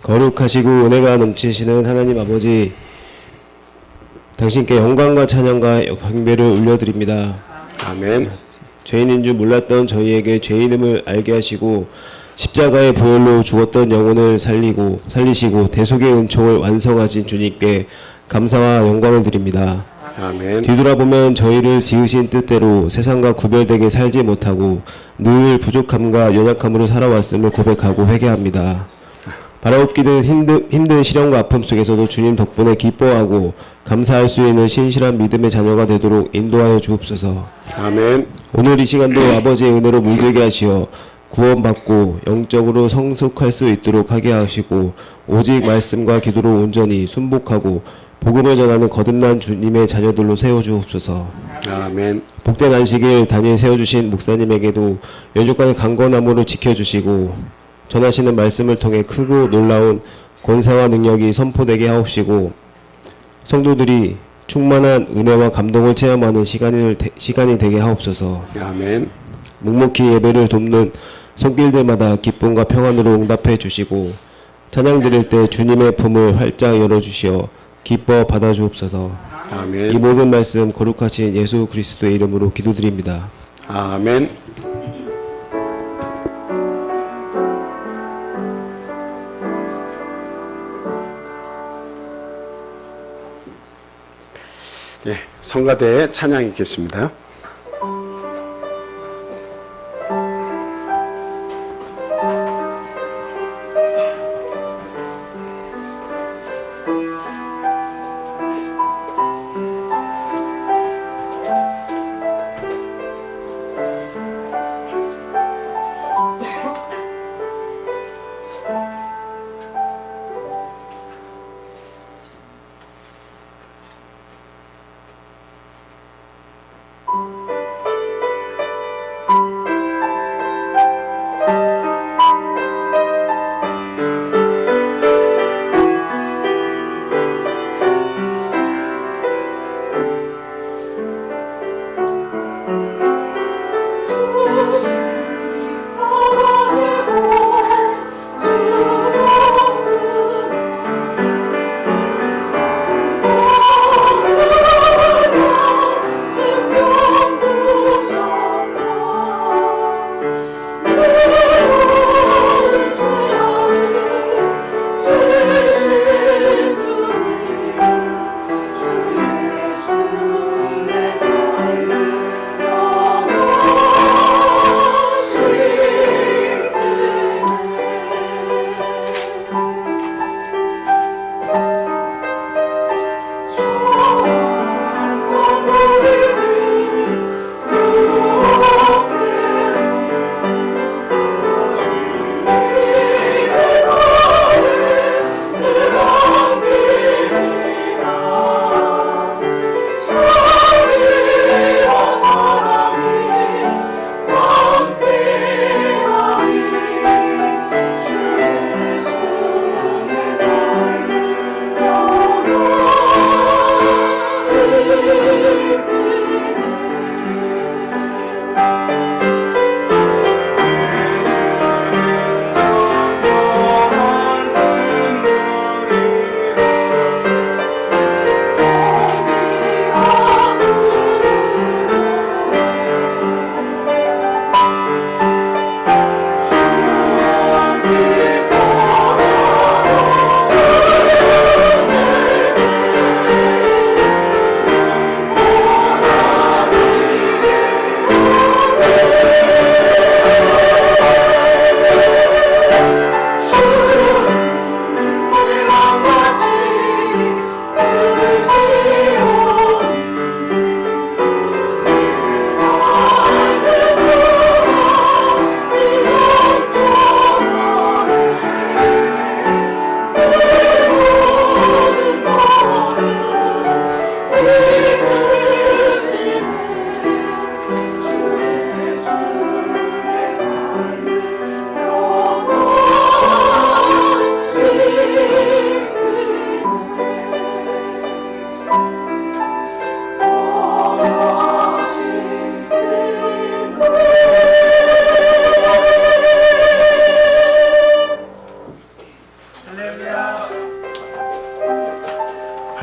거룩하시고 은혜가 넘치시는 하나님 아버지, 당신께 영광과 찬양과 경배를 올려드립니다. 아멘. 죄인인 줄 몰랐던 저희에게 죄인임을 알게 하시고 십자가의 보혈로 죽었던 영혼을 살리시고 대속의 은총을 완성하신 주님께 감사와 영광을 드립니다. 아멘. 뒤돌아보면 저희를 지으신 뜻대로 세상과 구별되게 살지 못하고 늘 부족함과 연약함으로 살아왔음을 고백하고 회개합니다. 바라옵기는 힘든 시련과 아픔 속에서도 주님 덕분에 기뻐하고 감사할 수 있는 신실한 믿음의 자녀가 되도록 인도하여 주옵소서. 아멘. 오늘 이 시간도 아버지의 은혜로 물들게 하시어 구원받고 영적으로 성숙할 수 있도록 하게 하시고 오직 말씀과 기도로 온전히 순복하고 복음을 전하는 거듭난 주님의 자녀들로 세워주옵소서. 아멘. 복된 안식일 단위에 세워주신 목사님에게도 연족간의 강건함으로 지켜주시고 전하시는 말씀을 통해 크고 놀라운 권세와 능력이 선포되게 하옵시고 성도들이 충만한 은혜와 감동을 체험하는 시간이 되게 하옵소서. 아멘. 묵묵히 예배를 돕는 손길들마다 기쁨과 평안으로 응답해 주시고 찬양 드릴 때 주님의 품을 활짝 열어주시어 기뻐 받아주옵소서. 이 아멘. 모든 말씀 거룩하신 예수 그리스도의 이름으로 기도드립니다. 아멘. 예, 성가대에 찬양이 있겠습니다.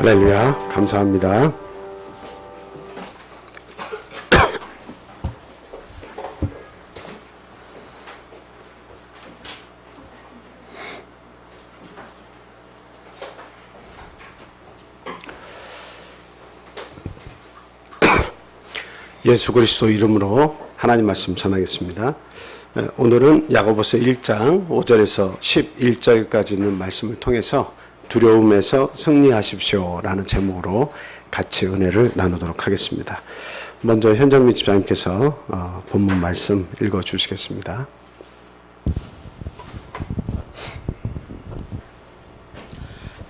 할렐루야. 감사합니다. 예수 그리스도 이름으로 하나님 말씀 전하겠습니다. 오늘은 야고보서 1장 5절에서 11절까지 있는 말씀을 통해서 두려움에서 승리하십시오라는 제목으로 같이 은혜를 나누도록 하겠습니다. 먼저 현정민 집사님께서 본문 말씀 읽어주시겠습니다.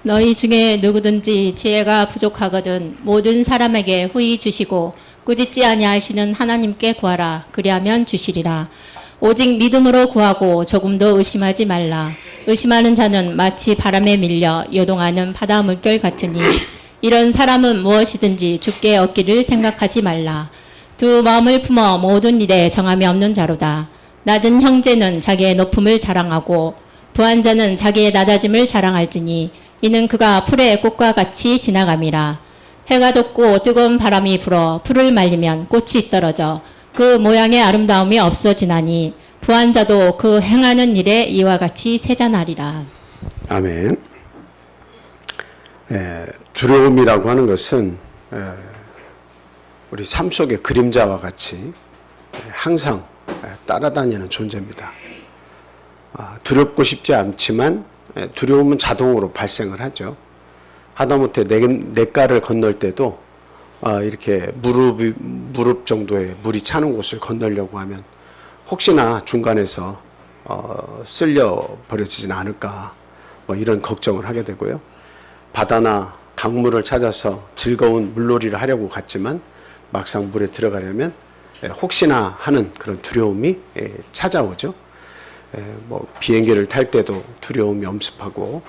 너희 중에 누구든지 지혜가 부족하거든 모든 사람에게 후히 주시고 꾸짖지 아니하시는 하나님께 구하라. 그리하면 주시리라. 오직 믿음으로 구하고 조금도 의심하지 말라. 의심하는 자는 마치 바람에 밀려 요동하는 바다 물결 같으니 이런 사람은 무엇이든지 주께 얻기를 생각하지 말라. 두 마음을 품어 모든 일에 정함이 없는 자로다. 낮은 형제는 자기의 높음을 자랑하고 부한 자는 자기의 낮아짐을 자랑할지니 이는 그가 풀의 꽃과 같이 지나감이라. 해가 돋고 뜨거운 바람이 불어 풀을 말리면 꽃이 떨어져 그 모양의 아름다움이 없어지나니 부한 자도 그 행하는 일에 이와 같이 세잔하리라. 아멘. 두려움이라고 하는 것은 우리 삶 속의 그림자와 같이 항상 따라다니는 존재입니다. 두렵고 싶지 않지만 두려움은 자동으로 발생을 하죠. 하다못해 냇가를 건널 때도 이렇게 무릎 정도의 물이 차는 곳을 건너려고 하면 혹시나 중간에서 쓸려 버려지진 않을까 뭐 이런 걱정을 하게 되고요. 바다나 강물을 찾아서 즐거운 물놀이를 하려고 갔지만 막상 물에 들어가려면 혹시나 하는 그런 두려움이 찾아오죠. 뭐 비행기를 탈 때도 두려움이 엄습하고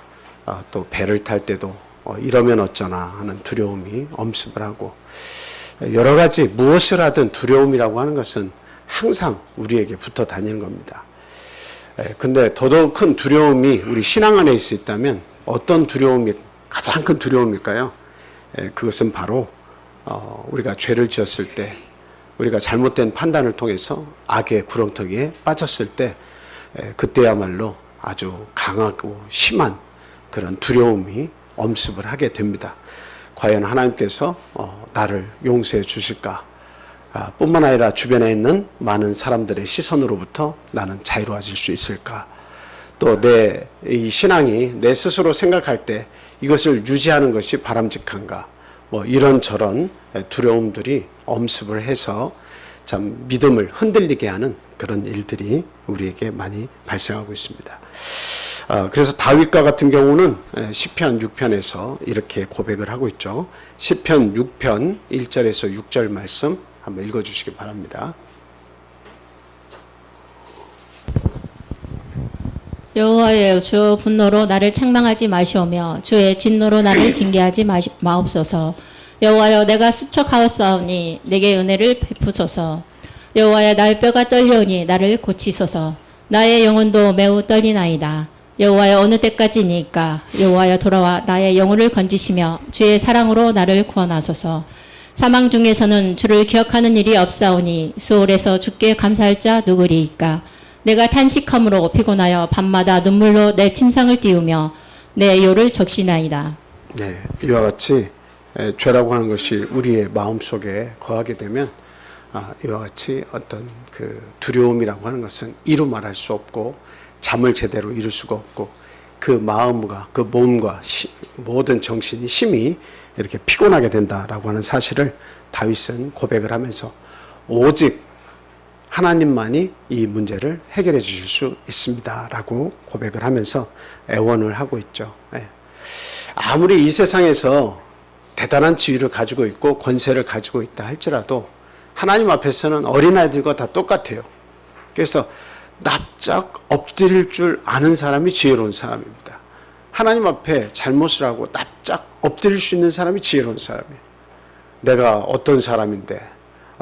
또 배를 탈 때도 이러면 어쩌나 하는 두려움이 엄습을 하고 여러 가지 무엇을 하든 두려움이라고 하는 것은 항상 우리에게 붙어 다니는 겁니다. 근데 더더욱 큰 두려움이 우리 신앙 안에 있다면 어떤 두려움이 가장 큰 두려움일까요? 그것은 바로 우리가 죄를 지었을 때 우리가 잘못된 판단을 통해서 악의 구렁텅이에 빠졌을 때 그때야말로 아주 강하고 심한 그런 두려움이 엄습을 하게 됩니다. 과연 하나님께서 나를 용서해 주실까? 뿐만 아니라 주변에 있는 많은 사람들의 시선으로부터 나는 자유로워질 수 있을까? 또 내 이 신앙이 내 스스로 생각할 때 이것을 유지하는 것이 바람직한가? 뭐 이런저런 두려움들이 엄습을 해서 참 믿음을 흔들리게 하는 그런 일들이 우리에게 많이 발생하고 있습니다. 그래서 다윗과 같은 경우는 시편 6편에서 이렇게 고백을 하고 있죠. 시편 6편 1절에서 6절 말씀 한번 읽어주시기 바랍니다. 여호와여, 주 분노로 나를 책망하지 마시오며 주의 진노로 나를 징계하지 마옵소서. 여호와여, 내가 수척하였사오니 내게 은혜를 베푸소서. 여호와여, 나의 뼈가 떨려오니 나를 고치소서. 나의 영혼도 매우 떨리나이다. 여호와여, 어느 때까지니까? 여호와여, 돌아와 나의 영혼을 건지시며 주의 사랑으로 나를 구원하소서. 사망 중에서는 주를 기억하는 일이 없사오니 수월에서 주께 감사할 자 누구리이까? 내가 탄식함으로 피곤하여 밤마다 눈물로 내 침상을 띄우며 내 요를 적시나이다. 네, 이와 같이 죄라고 하는 것이 우리의 마음속에 거하게 되면 이와 같이 어떤 그 두려움이라고 하는 것은 이루 말할 수 없고 잠을 제대로 이룰 수가 없고 그 마음과 그 몸과 모든 정신이 심히 이렇게 피곤하게 된다라고 하는 사실을 다윗은 고백을 하면서 오직 하나님만이 이 문제를 해결해 주실 수 있습니다라고 고백을 하면서 애원을 하고 있죠. 아무리 이 세상에서 대단한 지위를 가지고 있고 권세를 가지고 있다 할지라도 하나님 앞에서는 어린아이들과 다 똑같아요. 그래서 납작 엎드릴 줄 아는 사람이 지혜로운 사람입니다. 하나님 앞에 잘못을 하고 납작 엎드릴 수 있는 사람이 지혜로운 사람이에요. 내가 어떤 사람인데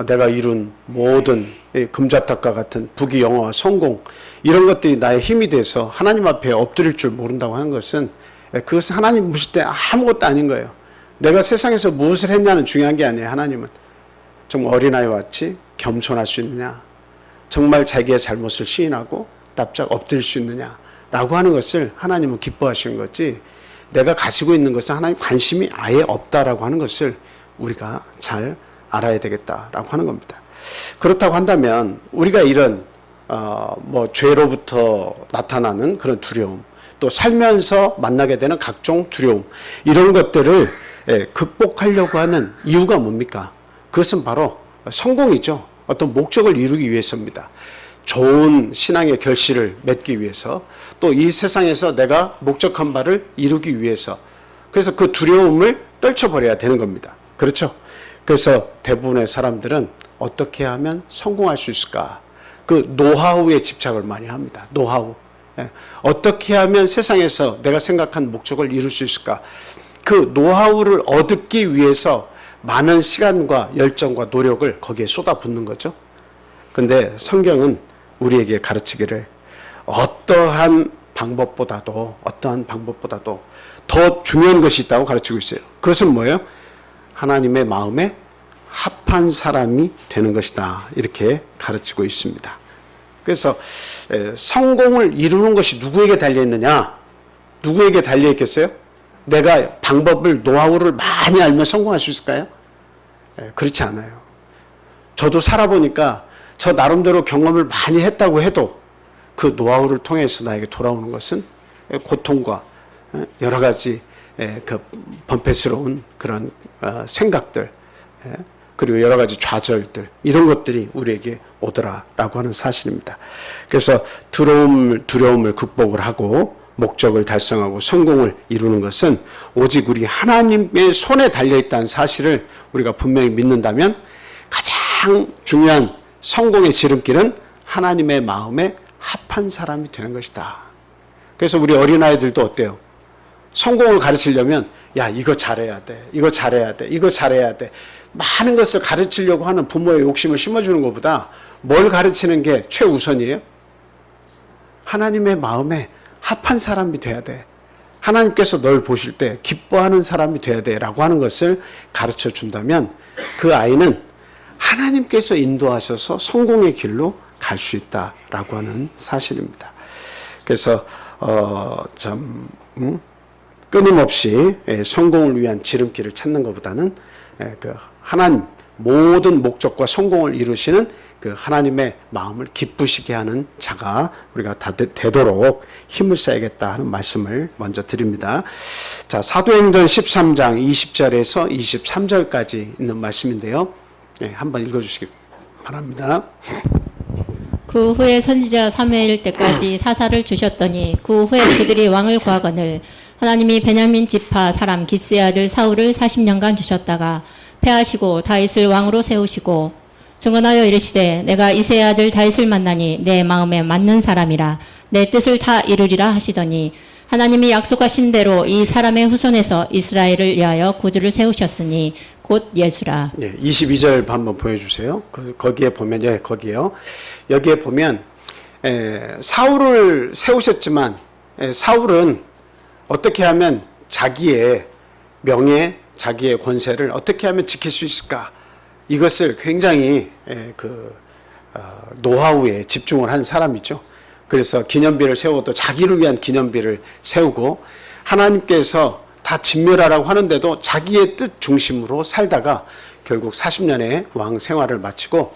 내가 이룬 모든 금자탑과 같은 부귀 영화와 성공 이런 것들이 나의 힘이 돼서 하나님 앞에 엎드릴 줄 모른다고 하는 것은 그것은 하나님 보실 때 아무것도 아닌 거예요. 내가 세상에서 무엇을 했냐는 중요한 게 아니에요. 하나님은 정말 어린아이와 같이 겸손할 수 있느냐, 정말 자기의 잘못을 시인하고 납작 엎드릴 수 있느냐라고 하는 것을 하나님은 기뻐하시는 거지, 내가 가지고 있는 것은 하나님 관심이 아예 없다라고 하는 것을 우리가 잘 알아야 되겠다라고 하는 겁니다. 그렇다고 한다면 우리가 이런 죄로부터 나타나는 그런 두려움, 또 살면서 만나게 되는 각종 두려움, 이런 것들을 극복하려고 하는 이유가 뭡니까? 그것은 바로 성공이죠. 어떤 목적을 이루기 위해서입니다. 좋은 신앙의 결실을 맺기 위해서, 또 이 세상에서 내가 목적한 바를 이루기 위해서, 그래서 그 두려움을 떨쳐버려야 되는 겁니다. 그렇죠? 그래서 대부분의 사람들은 어떻게 하면 성공할 수 있을까? 그 노하우에 집착을 많이 합니다. 노하우. 어떻게 하면 세상에서 내가 생각한 목적을 이룰 수 있을까? 그 노하우를 얻기 위해서 많은 시간과 열정과 노력을 거기에 쏟아붓는 거죠. 근데 성경은 우리에게 가르치기를 어떠한 방법보다도 더 중요한 것이 있다고 가르치고 있어요. 그것은 뭐예요? 하나님의 마음에 합한 사람이 되는 것이다, 이렇게 가르치고 있습니다. 그래서 성공을 이루는 것이 누구에게 달려있느냐? 누구에게 달려있겠어요? 내가 방법을, 노하우를 많이 알면 성공할 수 있을까요? 그렇지 않아요. 저도 살아보니까 저 나름대로 경험을 많이 했다고 해도 그 노하우를 통해서 나에게 돌아오는 것은 고통과 여러 가지 그 번패스러운 그런 생각들, 그리고 여러 가지 좌절들, 이런 것들이 우리에게 오더라라고 하는 사실입니다. 그래서 두려움을 극복을 하고 목적을 달성하고 성공을 이루는 것은 오직 우리 하나님의 손에 달려있다는 사실을 우리가 분명히 믿는다면, 가장 중요한 성공의 지름길은 하나님의 마음에 합한 사람이 되는 것이다. 그래서 우리 어린아이들도 어때요? 성공을 가르치려면 이거 잘해야 돼, 이거 잘해야 돼, 이거 잘해야 돼, 많은 것을 가르치려고 하는 부모의 욕심을 심어주는 것보다 뭘 가르치는 게 최우선이에요? 하나님의 마음에 합한 사람이 돼야 돼, 하나님께서 널 보실 때 기뻐하는 사람이 돼야 돼 라고 하는 것을 가르쳐 준다면, 그 아이는 하나님께서 인도하셔서 성공의 길로 갈 수 있다라고 하는 사실입니다. 그래서 끊임없이 성공을 위한 지름길을 찾는 것보다는 그 하나님, 모든 목적과 성공을 이루시는 그 하나님의 마음을 기쁘시게 하는 자가 우리가 다 되도록 힘을 써야겠다 하는 말씀을 먼저 드립니다. 자, 사도행전 13장 20절에서 23절까지 있는 말씀인데요. 한번 읽어주시기 바랍니다. 그 후에 선지자 사무엘 때까지 사사를 주셨더니 그 후에 그들이 왕을 구하거늘 하나님이 베냐민 지파 사람 기스의 아들 사울을 40년간 주셨다가 패하시고 다윗을 왕으로 세우시고 증언하여 이르시되 내가 이새의 아들 다윗을 만나니 내 마음에 맞는 사람이라 내 뜻을 다 이루리라 하시더니 하나님이 약속하신 대로 이 사람의 후손에서 이스라엘을 위하여 구주를 세우셨으니 곧 예수라. 22절 한번 보여주세요. 거기에 보면, 거기에요. 여기에 보면 사울을 세우셨지만 사울은 어떻게 하면 자기의 명예, 자기의 권세를 어떻게 하면 지킬 수 있을까? 이것을 굉장히 노하우에 집중을 한 사람이죠. 그래서 기념비를 세워도 자기를 위한 기념비를 세우고, 하나님께서 다 진멸하라고 하는데도 자기의 뜻 중심으로 살다가 결국 40년의 왕 생활을 마치고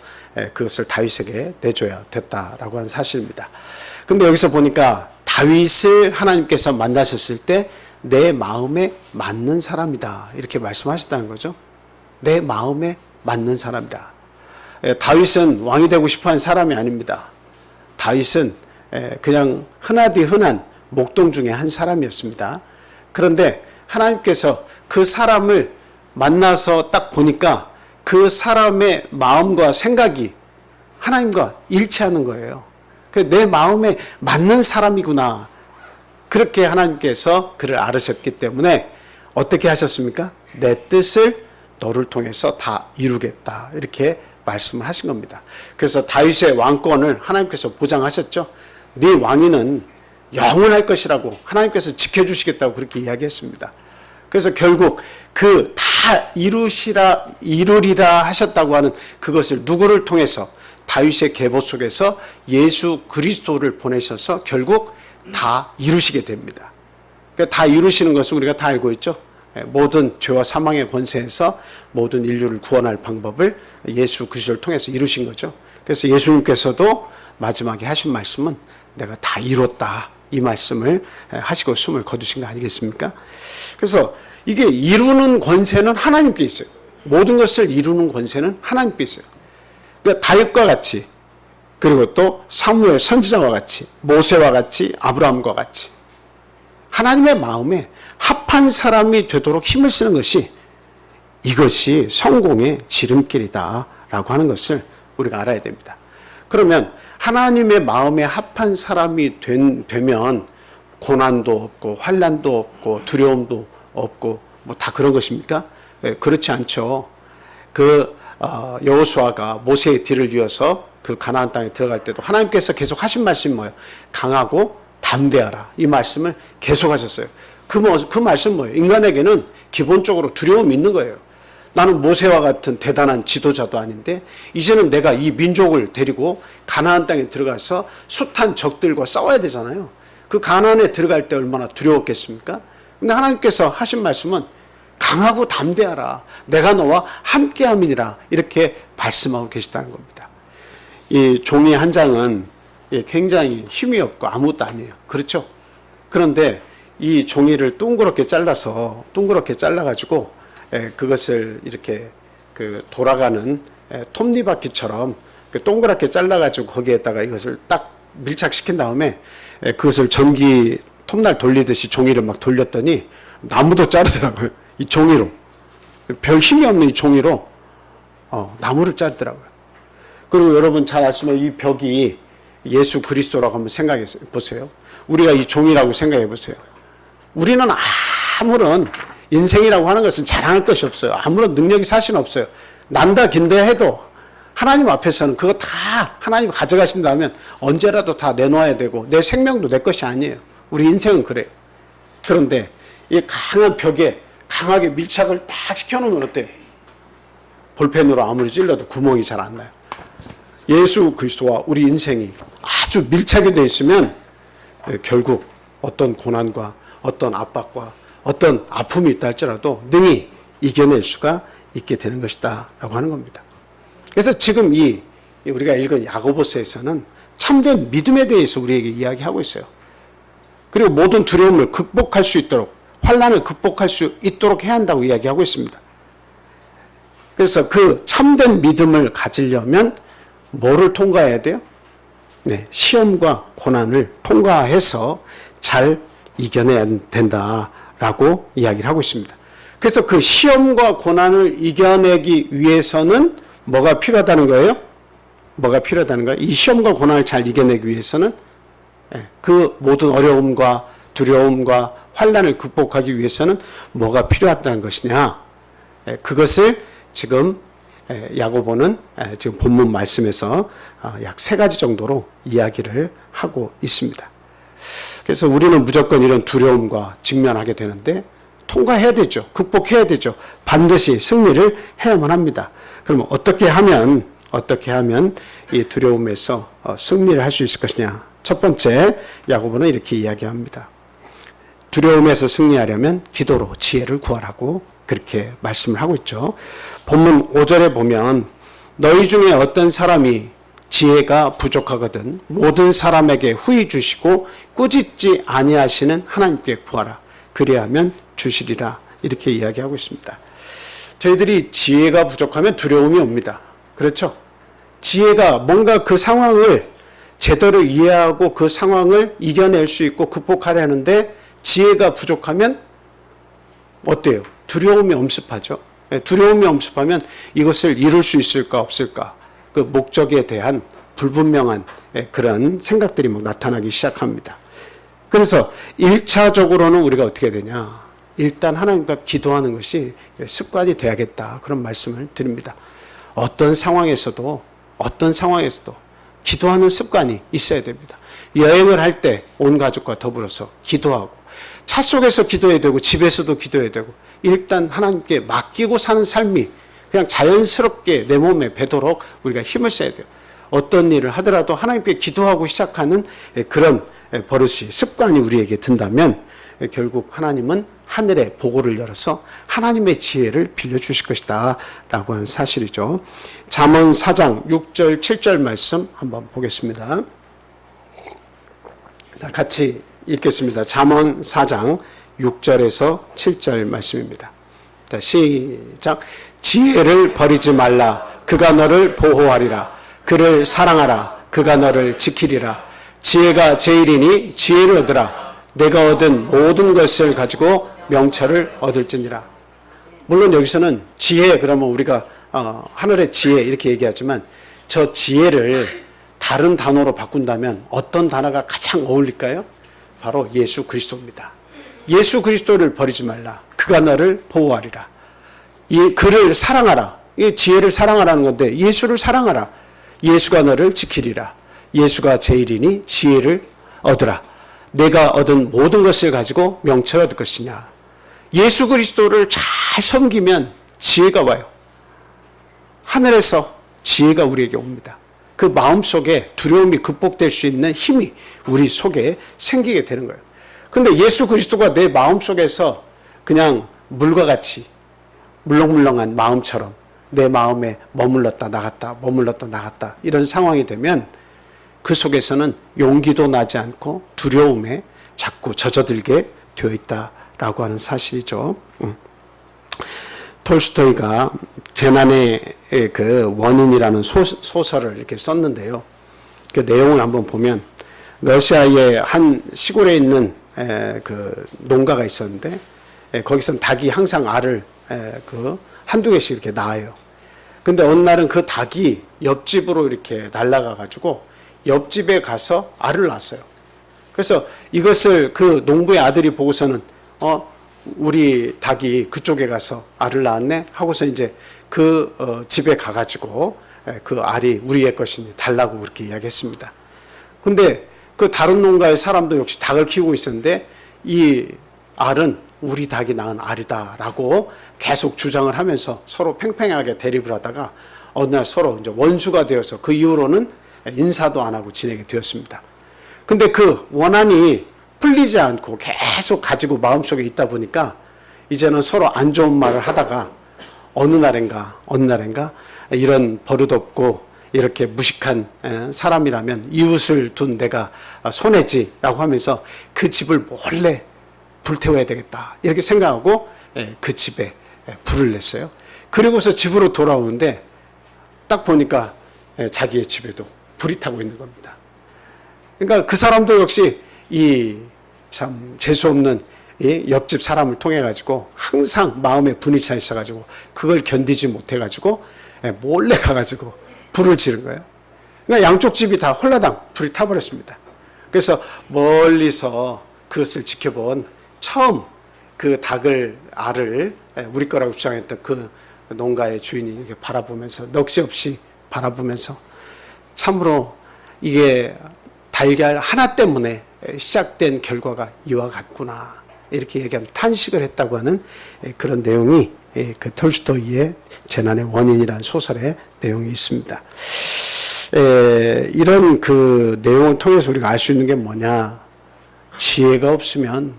그것을 다윗에게 내줘야 됐다라고 하는 사실입니다. 근데 여기서 보니까 다윗을 하나님께서 만나셨을 때 내 마음에 맞는 사람이다, 이렇게 말씀하셨다는 거죠. 내 마음에 맞는 사람이다. 다윗은 왕이 되고 싶어하는 사람이 아닙니다. 다윗은 그냥 흔하디 흔한 목동 중에 한 사람이었습니다. 그런데 하나님께서 그 사람을 만나서 딱 보니까 그 사람의 마음과 생각이 하나님과 일치하는 거예요. 내 마음에 맞는 사람이구나, 그렇게 하나님께서 그를 알으셨기 때문에 어떻게 하셨습니까? 내 뜻을 너를 통해서 다 이루겠다, 이렇게 말씀을 하신 겁니다. 그래서 다윗의 왕권을 하나님께서 보장하셨죠. 네 왕위는 영원할 것이라고 하나님께서 지켜주시겠다고 그렇게 이야기했습니다. 그래서 결국 그 다 이루리라 하셨다고 하는 그것을 누구를 통해서 다윗의 계보 속에서 예수 그리스도를 보내셔서 결국 다 이루시게 됩니다. 그러니까 다 이루시는 것을 우리가 다 알고 있죠. 모든 죄와 사망의 권세에서 모든 인류를 구원할 방법을 예수 그리스도를 통해서 이루신 거죠. 그래서 예수님께서도 마지막에 하신 말씀은 내가 다 이뤘다, 이 말씀을 하시고 숨을 거두신 거 아니겠습니까? 그래서 이게 이루는 권세는 하나님께 있어요. 모든 것을 이루는 권세는 하나님께 있어요. 그러니까 다윗과 같이, 그리고 또 사무엘 선지자와 같이, 모세와 같이, 아브라함과 같이 하나님의 마음에 합한 사람이 되도록 힘을 쓰는 것이, 이것이 성공의 지름길이다라고 하는 것을 우리가 알아야 됩니다. 그러면 하나님의 마음에 합한 사람이 되면 고난도 없고 환난도 없고 두려움도 없고 뭐 다 그런 것입니까? 그렇지 않죠. 여호수아가 모세의 뒤를 이어서 그 가나안 땅에 들어갈 때도 하나님께서 계속 하신 말씀이 뭐예요? 강하고 담대하라, 이 말씀을 계속 하셨어요. 그 말씀은 뭐예요? 인간에게는 기본적으로 두려움이 있는 거예요. 나는 모세와 같은 대단한 지도자도 아닌데 이제는 내가 이 민족을 데리고 가나안 땅에 들어가서 숱한 적들과 싸워야 되잖아요. 그 가나안에 들어갈 때 얼마나 두려웠겠습니까? 근데 하나님께서 하신 말씀은 강하고 담대하라, 내가 너와 함께함이니라, 이렇게 말씀하고 계시다는 겁니다. 이 종이 한 장은 굉장히 힘이 없고 아무것도 아니에요. 그렇죠? 그런데 이 종이를 둥그렇게 잘라가지고 그것을 이렇게 그 돌아가는 톱니바퀴처럼 동그랗게 잘라가지고 거기에다가 이것을 딱 밀착시킨 다음에 그것을 전기 톱날 돌리듯이 종이를 막 돌렸더니 나무도 자르더라고요. 이 종이로, 별 힘이 없는 이 종이로 나무를 자르더라고요. 그리고 여러분 잘 아시면 이 벽이 예수 그리스도라고 한번 생각해 보세요. 우리가 이 종이라고 생각해 보세요. 우리는 아무런 인생이라고 하는 것은 자랑할 것이 없어요. 아무런 능력이 사실 없어요. 난다 긴다 해도 하나님 앞에서는 그거 다 하나님 가져가신다면 언제라도 다 내놓아야 되고 내 생명도 내 것이 아니에요. 우리 인생은 그래요. 그런데 이 강한 벽에 강하게 밀착을 딱 시켜놓으면 어때요? 볼펜으로 아무리 찔러도 구멍이 잘 안 나요. 예수 그리스도와 우리 인생이 아주 밀착이 되어 있으면 결국 어떤 고난과 어떤 압박과 어떤 아픔이 있다 할지라도 능히 이겨낼 수가 있게 되는 것이다 라고 하는 겁니다. 그래서 지금 우리가 읽은 야고보서에서는 참된 믿음에 대해서 우리에게 이야기하고 있어요. 그리고 모든 두려움을 극복할 수 있도록, 환난을 극복할 수 있도록 해야 한다고 이야기하고 있습니다. 그래서 그 참된 믿음을 가지려면 뭐를 통과해야 돼요? 네, 시험과 고난을 통과해서 잘 이겨내야 된다라고 이야기를 하고 있습니다. 그래서 그 시험과 고난을 이겨내기 위해서는 뭐가 필요하다는 거예요? 뭐가 필요하다는 거예요? 이 시험과 고난을 잘 이겨내기 위해서는 그 모든 어려움과 두려움과 환난을 극복하기 위해서는 뭐가 필요하다는 것이냐? 그것을 지금 야고보는 지금 본문 말씀에서 약 3가지 정도로 이야기를 하고 있습니다. 그래서 우리는 무조건 이런 두려움과 직면하게 되는데 통과해야 되죠. 극복해야 되죠. 반드시 승리를 해야만 합니다. 그러면 어떻게 하면 이 두려움에서 승리를 할 수 있을 것이냐? 첫 번째, 야고보는 이렇게 이야기합니다. 두려움에서 승리하려면 기도로 지혜를 구하라고 그렇게 말씀을 하고 있죠. 본문 5절에 보면 너희 중에 어떤 사람이 지혜가 부족하거든 모든 사람에게 후히 주시고 꾸짖지 아니하시는 하나님께 구하라. 그리하면 주시리라. 이렇게 이야기하고 있습니다. 저희들이 지혜가 부족하면 두려움이 옵니다. 그렇죠? 지혜가 뭔가 그 상황을 제대로 이해하고 그 상황을 이겨낼 수 있고 극복하려 하는데 지혜가 부족하면 어때요? 두려움이 엄습하죠. 두려움이 엄습하면 이것을 이룰 수 있을까 없을까, 그 목적에 대한 불분명한 그런 생각들이 막 나타나기 시작합니다. 그래서 1차적으로는 우리가 어떻게 되냐, 일단 하나님과 기도하는 것이 습관이 돼야겠다, 그런 말씀을 드립니다. 어떤 상황에서도 기도하는 습관이 있어야 됩니다. 여행을 할 때 온 가족과 더불어서 기도하고, 차 속에서 기도해야 되고 집에서도 기도해야 되고 일단 하나님께 맡기고 사는 삶이 그냥 자연스럽게 내 몸에 배도록 우리가 힘을 써야 돼요. 어떤 일을 하더라도 하나님께 기도하고 시작하는 그런 버릇이 습관이 우리에게 든다면 결국 하나님은 하늘의 보고를 열어서 하나님의 지혜를 빌려주실 것이다 라고 하는 사실이죠. 잠언 4장 6절 7절 말씀 한번 보겠습니다. 같이 읽겠습니다. 잠언 4장 6절에서 7절 말씀입니다. 시작. 지혜를 버리지 말라. 그가 너를 보호하리라. 그를 사랑하라. 그가 너를 지키리라. 지혜가 제일이니 지혜를 얻으라. 내가 얻은 모든 것을 가지고 명철을 얻을지니라. 물론 여기서는 지혜 그러면 우리가 하늘의 지혜 이렇게 얘기하지만 저 지혜를 다른 단어로 바꾼다면 어떤 단어가 가장 어울릴까요? 바로 예수 그리스도입니다. 예수 그리스도를 버리지 말라. 그가 너를 보호하리라. 그를 사랑하라. 이 지혜를 사랑하라는 건데 예수를 사랑하라. 예수가 너를 지키리라. 예수가 제일이니 지혜를 얻으라. 내가 얻은 모든 것을 가지고 명철을 얻을 것이냐. 예수 그리스도를 잘 섬기면 지혜가 와요. 하늘에서 지혜가 우리에게 옵니다. 그 마음속에 두려움이 극복될 수 있는 힘이 우리 속에 생기게 되는 거예요. 근데 예수 그리스도가 내 마음속에서 그냥 물과 같이 물렁물렁한 마음처럼 내 마음에 머물렀다 나갔다 머물렀다 나갔다 이런 상황이 되면 그 속에서는 용기도 나지 않고 두려움에 자꾸 젖어들게 되어 있다라고 하는 사실이죠. 톨스토이가 재난의 그 원인이라는 소설을 이렇게 썼는데요. 그 내용을 한번 보면 러시아의 한 시골에 있는 그 농가가 있었는데 거기서는 닭이 항상 알을 그 한두 개씩 이렇게 낳아요. 근데 어느 날은 그 닭이 옆집으로 이렇게 날아가 가지고 옆집에 가서 알을 낳았어요. 그래서 이것을 그 농부의 아들이 보고서는 우리 닭이 그쪽에 가서 알을 낳았네 하고서 이제 그 집에 가가지고 그 알이 우리의 것이니 달라고 그렇게 이야기했습니다. 근데 그 다른 농가의 사람도 역시 닭을 키우고 있었는데 이 알은 우리 닭이 낳은 알이다라고 계속 주장을 하면서 서로 팽팽하게 대립을 하다가 어느 날 서로 이제 원수가 되어서 그 이후로는 인사도 안 하고 지내게 되었습니다. 근데 그 원한이 풀리지 않고 계속 가지고 마음속에 있다 보니까 이제는 서로 안 좋은 말을 하다가 어느 날인가 이런 버릇없고 이렇게 무식한 사람이라면 이웃을 둔 내가 손해지라고 하면서 그 집을 몰래 불태워야 되겠다 이렇게 생각하고 그 집에 불을 냈어요. 그리고서 집으로 돌아오는데 딱 보니까 자기의 집에도 불이 타고 있는 겁니다. 그러니까 그 사람도 역시 이 참 재수없는 이 옆집 사람을 통해 가지고 항상 마음에 분이 차 있어 가지고 그걸 견디지 못해 가지고 몰래 가 가지고 불을 지른 거예요. 그러니까 양쪽 집이 다 홀라당 불이 타버렸습니다. 그래서 멀리서 그것을 지켜본 처음 그 알을 우리 거라고 주장했던 그 농가의 주인이 이렇게 바라보면서 넋이 없이 바라보면서 참으로 이게 달걀 하나 때문에 시작된 결과가 이와 같구나 이렇게 얘기하면 탄식을 했다고 하는 그런 내용이 그 톨스토이의 재난의 원인이라는 소설의 내용이 있습니다. 이런 그 내용을 통해서 우리가 알 수 있는 게 뭐냐. 지혜가 없으면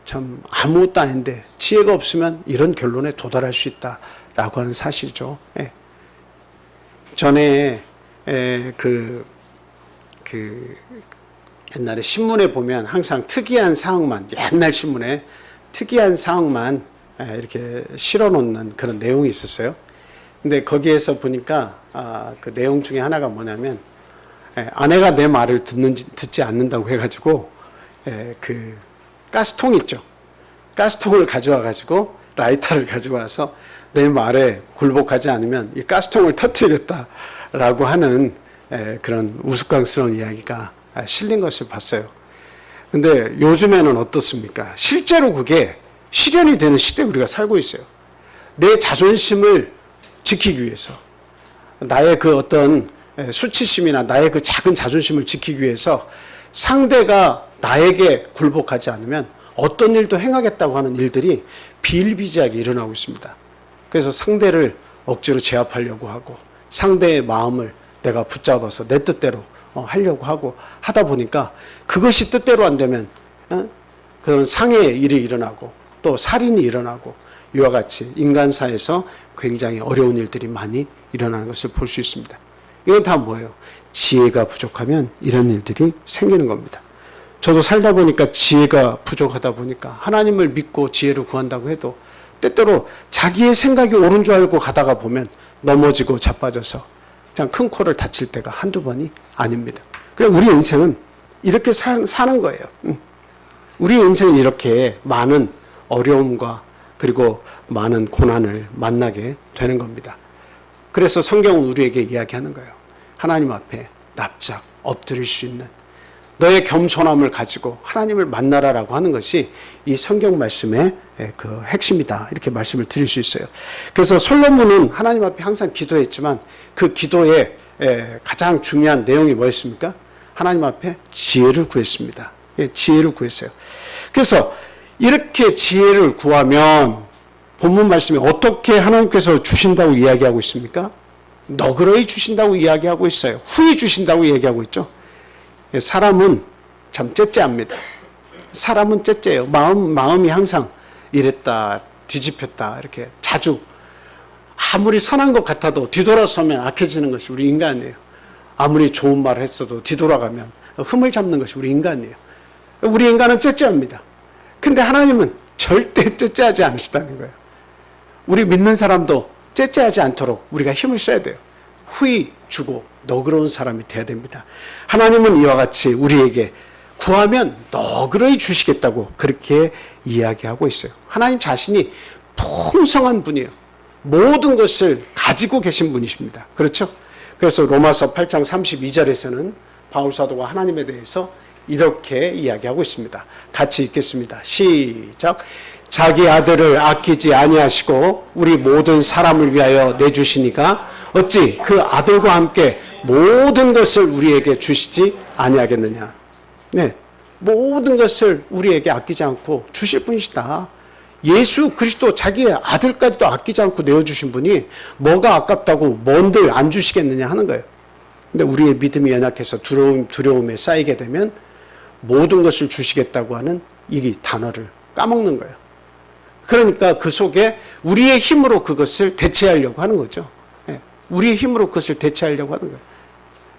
참 아무것도 아닌데 지혜가 없으면 이런 결론에 도달할 수 있다라고 하는 사실이죠. 전에 옛날에 신문에 보면 항상 특이한 사항만 옛날 신문에 특이한 사항만 이렇게 실어놓는 그런 내용이 있었어요. 근데 거기에서 보니까 그 내용 중에 하나가 뭐냐면 아내가 내 말을 듣지 않는다고 해가지고 그 가스통 있죠. 가스통을 가져와 가지고 라이터를 가지고 와서 내 말에 굴복하지 않으면 이 가스통을 터뜨리겠다라고 하는 그런 우스꽝스러운 이야기가 실린 것을 봤어요. 근데 요즘에는 어떻습니까? 실제로 그게 실현이 되는 시대에 우리가 살고 있어요. 내 자존심을 지키기 위해서 나의 그 어떤 수치심이나 나의 그 작은 자존심을 지키기 위해서 상대가 나에게 굴복하지 않으면 어떤 일도 행하겠다고 하는 일들이 비일비재하게 일어나고 있습니다. 그래서 상대를 억지로 제압하려고 하고 상대의 마음을 내가 붙잡아서 내 뜻대로 하려고 하고 하다 보니까 그것이 뜻대로 안 되면 그런 상해의 일이 일어나고 또 살인이 일어나고 이와 같이 인간사에서 굉장히 어려운 일들이 많이 일어나는 것을 볼 수 있습니다. 이건 다 뭐예요? 지혜가 부족하면 이런 일들이 생기는 겁니다. 저도 살다 보니까 지혜가 부족하다 보니까 하나님을 믿고 지혜를 구한다고 해도 때때로 자기의 생각이 옳은 줄 알고 가다가 보면 넘어지고 자빠져서 그냥 큰 코를 다칠 때가 한두 번이 아닙니다. 그냥 우리 인생은 이렇게 사는 거예요. 우리 인생은 이렇게 많은 어려움과 그리고 많은 고난을 만나게 되는 겁니다. 그래서 성경은 우리에게 이야기하는 거예요. 하나님 앞에 납작 엎드릴 수 있는 너의 겸손함을 가지고 하나님을 만나라라고 하는 것이 이 성경 말씀의 그 핵심이다. 이렇게 말씀을 드릴 수 있어요. 그래서 솔로몬은 하나님 앞에 항상 기도했지만 그 기도의 가장 중요한 내용이 뭐였습니까? 하나님 앞에 지혜를 구했습니다. 지혜를 구했어요. 그래서 이렇게 지혜를 구하면 본문 말씀이 어떻게 하나님께서 주신다고 이야기하고 있습니까? 너그러이 주신다고 이야기하고 있어요. 후히 주신다고 얘기하고 있죠. 사람은 참 째째합니다. 사람은 째째예요. 마음이 항상 이랬다 뒤집혔다 이렇게 자주 아무리 선한 것 같아도 뒤돌아서면 악해지는 것이 우리 인간이에요. 아무리 좋은 말을 했어도 뒤돌아가면 흠을 잡는 것이 우리 인간이에요. 우리 인간은 째째합니다. 근데 하나님은 절대 째째하지 않으시다는 거예요. 우리 믿는 사람도 째째하지 않도록 우리가 힘을 써야 돼요. 후히 주고 너그러운 사람이 돼야 됩니다. 하나님은 이와 같이 우리에게 구하면 너그러이 주시겠다고 그렇게 이야기하고 있어요. 하나님 자신이 풍성한 분이에요. 모든 것을 가지고 계신 분이십니다. 그렇죠? 그래서 로마서 8장 32절에서는 바울 사도가 하나님에 대해서 이렇게 이야기하고 있습니다. 같이 읽겠습니다. 시작. 자기 아들을 아끼지 아니하시고 우리 모든 사람을 위하여 내주시니까 어찌 그 아들과 함께 모든 것을 우리에게 주시지 아니하겠느냐. 네, 모든 것을 우리에게 아끼지 않고 주실 분이시다. 예수 그리스도 자기의 아들까지도 아끼지 않고 내어주신 분이 뭐가 아깝다고 뭔들 안 주시겠느냐 하는 거예요. 근데 우리의 믿음이 연약해서 두려움에 쌓이게 되면 모든 것을 주시겠다고 하는 이 단어를 까먹는 거예요. 그러니까 그 속에 우리의 힘으로 그것을 대체하려고 하는 거죠. 우리의 힘으로 그것을 대체하려고 하는 거예요.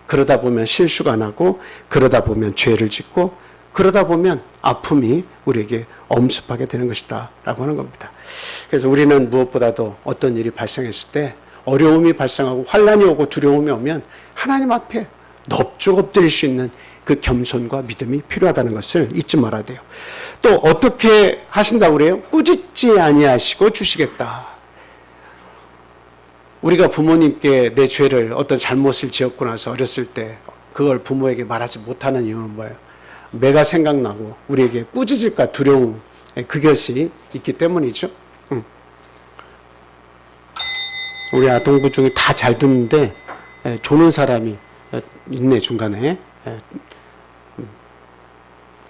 그러다 보면 실수가 나고 그러다 보면 죄를 짓고 그러다 보면 아픔이 우리에게 엄습하게 되는 것이다 라고 하는 겁니다. 그래서 우리는 무엇보다도 어떤 일이 발생했을 때 어려움이 발생하고 환난이 오고 두려움이 오면 하나님 앞에 넙죽 엎드릴 수 있는 그 겸손과 믿음이 필요하다는 것을 잊지 말아야 돼요. 또 어떻게 하신다고 그래요? 꾸짖지 아니하시고 주시겠다. 우리가 부모님께 내 죄를 어떤 잘못을 지었고 나서 어렸을 때 그걸 부모에게 말하지 못하는 이유는 뭐예요? 매가 생각나고 우리에게 꾸짖을까 두려움 그것이 있기 때문이죠. 우리 아동부 중에 다 잘 듣는데 조는 사람이 있네 중간에.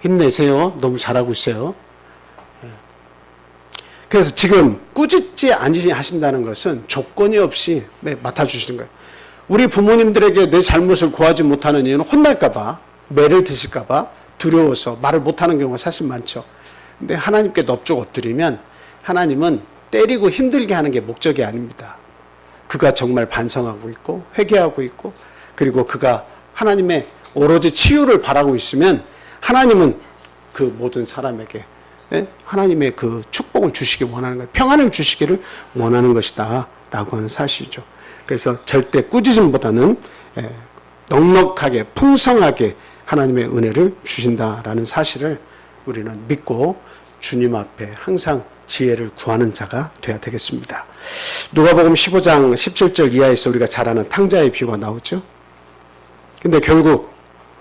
힘내세요. 너무 잘하고 있어요. 그래서 지금 꾸짖지 아니하신다는 것은 조건이 없이 맡아주시는 거예요. 우리 부모님들에게 내 잘못을 고하지 못하는 이유는 혼날까봐, 매를 드실까봐 두려워서 말을 못하는 경우가 사실 많죠. 근데 하나님께 넙죽 엎드리면 하나님은 때리고 힘들게 하는 게 목적이 아닙니다. 그가 정말 반성하고 있고 회개하고 있고 그리고 그가 하나님의 오로지 치유를 바라고 있으면 하나님은 그 모든 사람에게 하나님의 그 축복을 주시기 원하는 거예요. 평안을 주시기를 원하는 것이다 라고 하는 사실이죠. 그래서 절대 꾸짖음보다는 넉넉하게 풍성하게 하나님의 은혜를 주신다라는 사실을 우리는 믿고 주님 앞에 항상 지혜를 구하는 자가 되어야 되겠습니다. 누가복음 15장 17절 이하에서 우리가 잘 아는 탕자의 비유가 나오죠. 근데 결국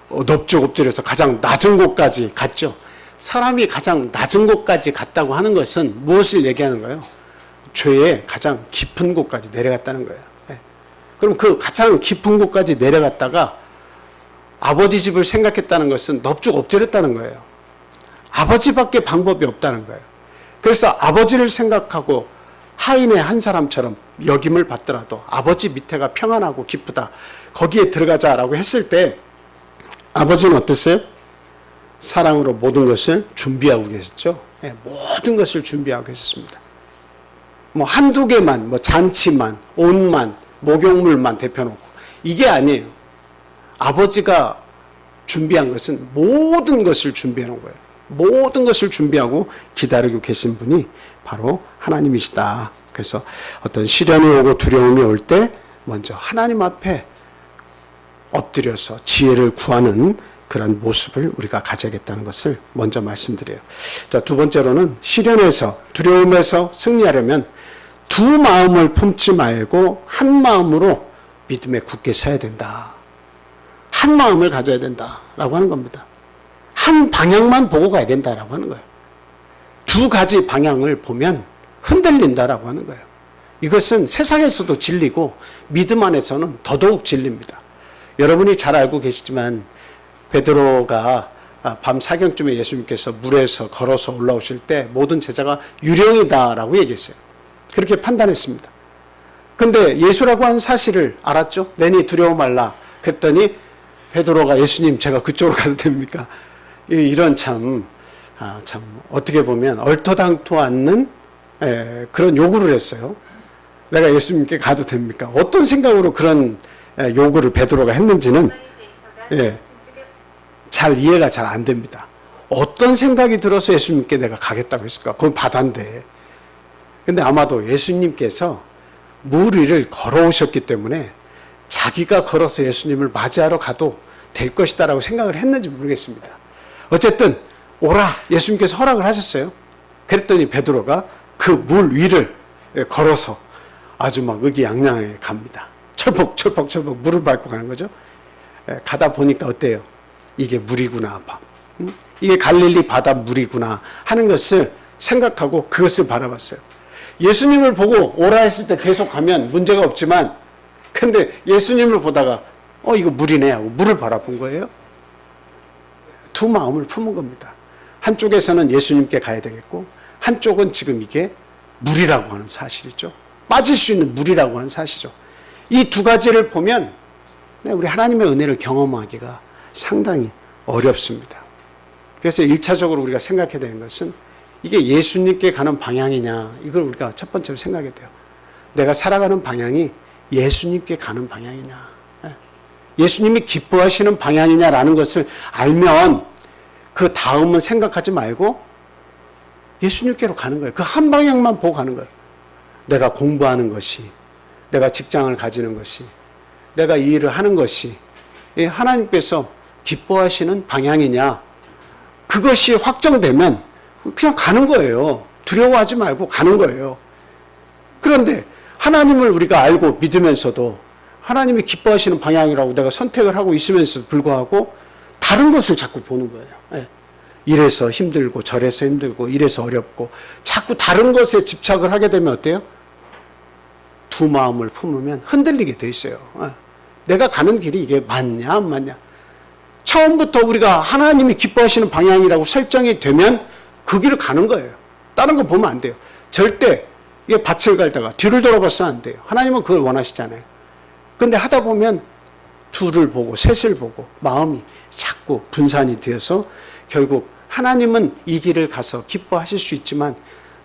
넙죽 엎드려서 가장 낮은 곳까지 갔죠. 사람이 가장 낮은 곳까지 갔다고 하는 것은 무엇을 얘기하는 거예요? 죄의 가장 깊은 곳까지 내려갔다는 거예요. 그럼 그 가장 깊은 곳까지 내려갔다가 아버지 집을 생각했다는 것은 넙죽 엎드렸다는 거예요. 아버지밖에 방법이 없다는 거예요. 그래서 아버지를 생각하고 하인의 한 사람처럼 여김을 받더라도 아버지 밑에가 평안하고 기쁘다. 거기에 들어가자라고 했을 때 아버지는 어땠어요? 사랑으로 모든 것을 준비하고 계셨죠. 네, 모든 것을 준비하고 계셨습니다. 뭐 한두 개만, 뭐 잔치만, 옷만, 목욕물만 대표놓고 이게 아니에요. 아버지가 준비한 것은 모든 것을 준비해 놓은 거예요. 모든 것을 준비하고 기다리고 계신 분이 바로 하나님이시다. 그래서 어떤 시련이 오고 두려움이 올 때 먼저 하나님 앞에 엎드려서 지혜를 구하는 그런 모습을 우리가 가져야겠다는 것을 먼저 말씀드려요. 자, 두 번째로는 시련에서 두려움에서 승리하려면 두 마음을 품지 말고 한 마음으로 믿음에 굳게 서야 된다. 한 마음을 가져야 된다라고 하는 겁니다. 한 방향만 보고 가야 된다라고 하는 거예요. 두 가지 방향을 보면 흔들린다라고 하는 거예요. 이것은 세상에서도 진리고 믿음 안에서는 더더욱 진리입니다. 여러분이 잘 알고 계시지만 베드로가 밤 사경쯤에 예수님께서 물에서 걸어서 올라오실 때 모든 제자가 유령이다라고 얘기했어요. 그렇게 판단했습니다. 근데 예수라고 한 사실을 알았죠. 내니 두려워 말라. 그랬더니 베드로가 예수님 제가 그쪽으로 가도 됩니까? 이런 참 어떻게 보면 얼토당토 않는 그런 요구를 했어요. 내가 예수님께 가도 됩니까? 어떤 생각으로 그런 요구를 베드로가 했는지는 잘 이해가 잘 안 됩니다. 어떤 생각이 들어서 예수님께 내가 가겠다고 했을까? 그건 바다인데. 근데 아마도 예수님께서 물 위를 걸어오셨기 때문에 자기가 걸어서 예수님을 맞이하러 가도 될 것이다라고 생각을 했는지 모르겠습니다. 어쨌든 오라 예수님께서 허락을 하셨어요. 그랬더니 베드로가 그 물 위를 걸어서 아주 막 의기양양하게 갑니다. 철퍽철퍽 물을 밟고 가는 거죠. 가다 보니까 어때요? 이게 물이구나. 이게 갈릴리 바다 물이구나 하는 것을 생각하고 그것을 바라봤어요. 예수님을 보고 오라 했을 때 계속 가면 문제가 없지만 근데 예수님을 보다가 이거 물이네 하고 물을 바라본 거예요. 두 마음을 품은 겁니다. 한쪽에서는 예수님께 가야 되겠고 한쪽은 지금 이게 물이라고 하는 사실이죠. 빠질 수 있는 물이라고 하는 사실이죠. 이 두 가지를 보면 우리 하나님의 은혜를 경험하기가 상당히 어렵습니다. 그래서 1차적으로 우리가 생각해야 되는 것은 이게 예수님께 가는 방향이냐 이걸 우리가 첫 번째로 생각해야 돼요. 내가 살아가는 방향이 예수님께 가는 방향이냐 예수님이 기뻐하시는 방향이냐라는 것을 알면 그 다음은 생각하지 말고 예수님께로 가는 거예요. 그 한 방향만 보고 가는 거예요. 내가 공부하는 것이 내가 직장을 가지는 것이 내가 이 일을 하는 것이 하나님께서 기뻐하시는 방향이냐 그것이 확정되면 그냥 가는 거예요. 두려워하지 말고 가는 거예요. 그런데 하나님을 우리가 알고 믿으면서도 하나님이 기뻐하시는 방향이라고 내가 선택을 하고 있으면서도 불구하고 다른 것을 자꾸 보는 거예요. 이래서 힘들고 저래서 힘들고 이래서 어렵고 자꾸 다른 것에 집착을 하게 되면 어때요? 두 마음을 품으면 흔들리게 돼 있어요. 내가 가는 길이 이게 맞냐 안 맞냐. 처음부터 우리가 하나님이 기뻐하시는 방향이라고 설정이 되면 그 길을 가는 거예요. 다른 거 보면 안 돼요. 절대 이게 밭을 갈다가 뒤를 돌아봐서는 안 돼요. 하나님은 그걸 원하시잖아요. 근데 하다 보면 둘을 보고 셋을 보고 마음이 자꾸 분산이 되어서 결국 하나님은 이 길을 가서 기뻐하실 수 있지만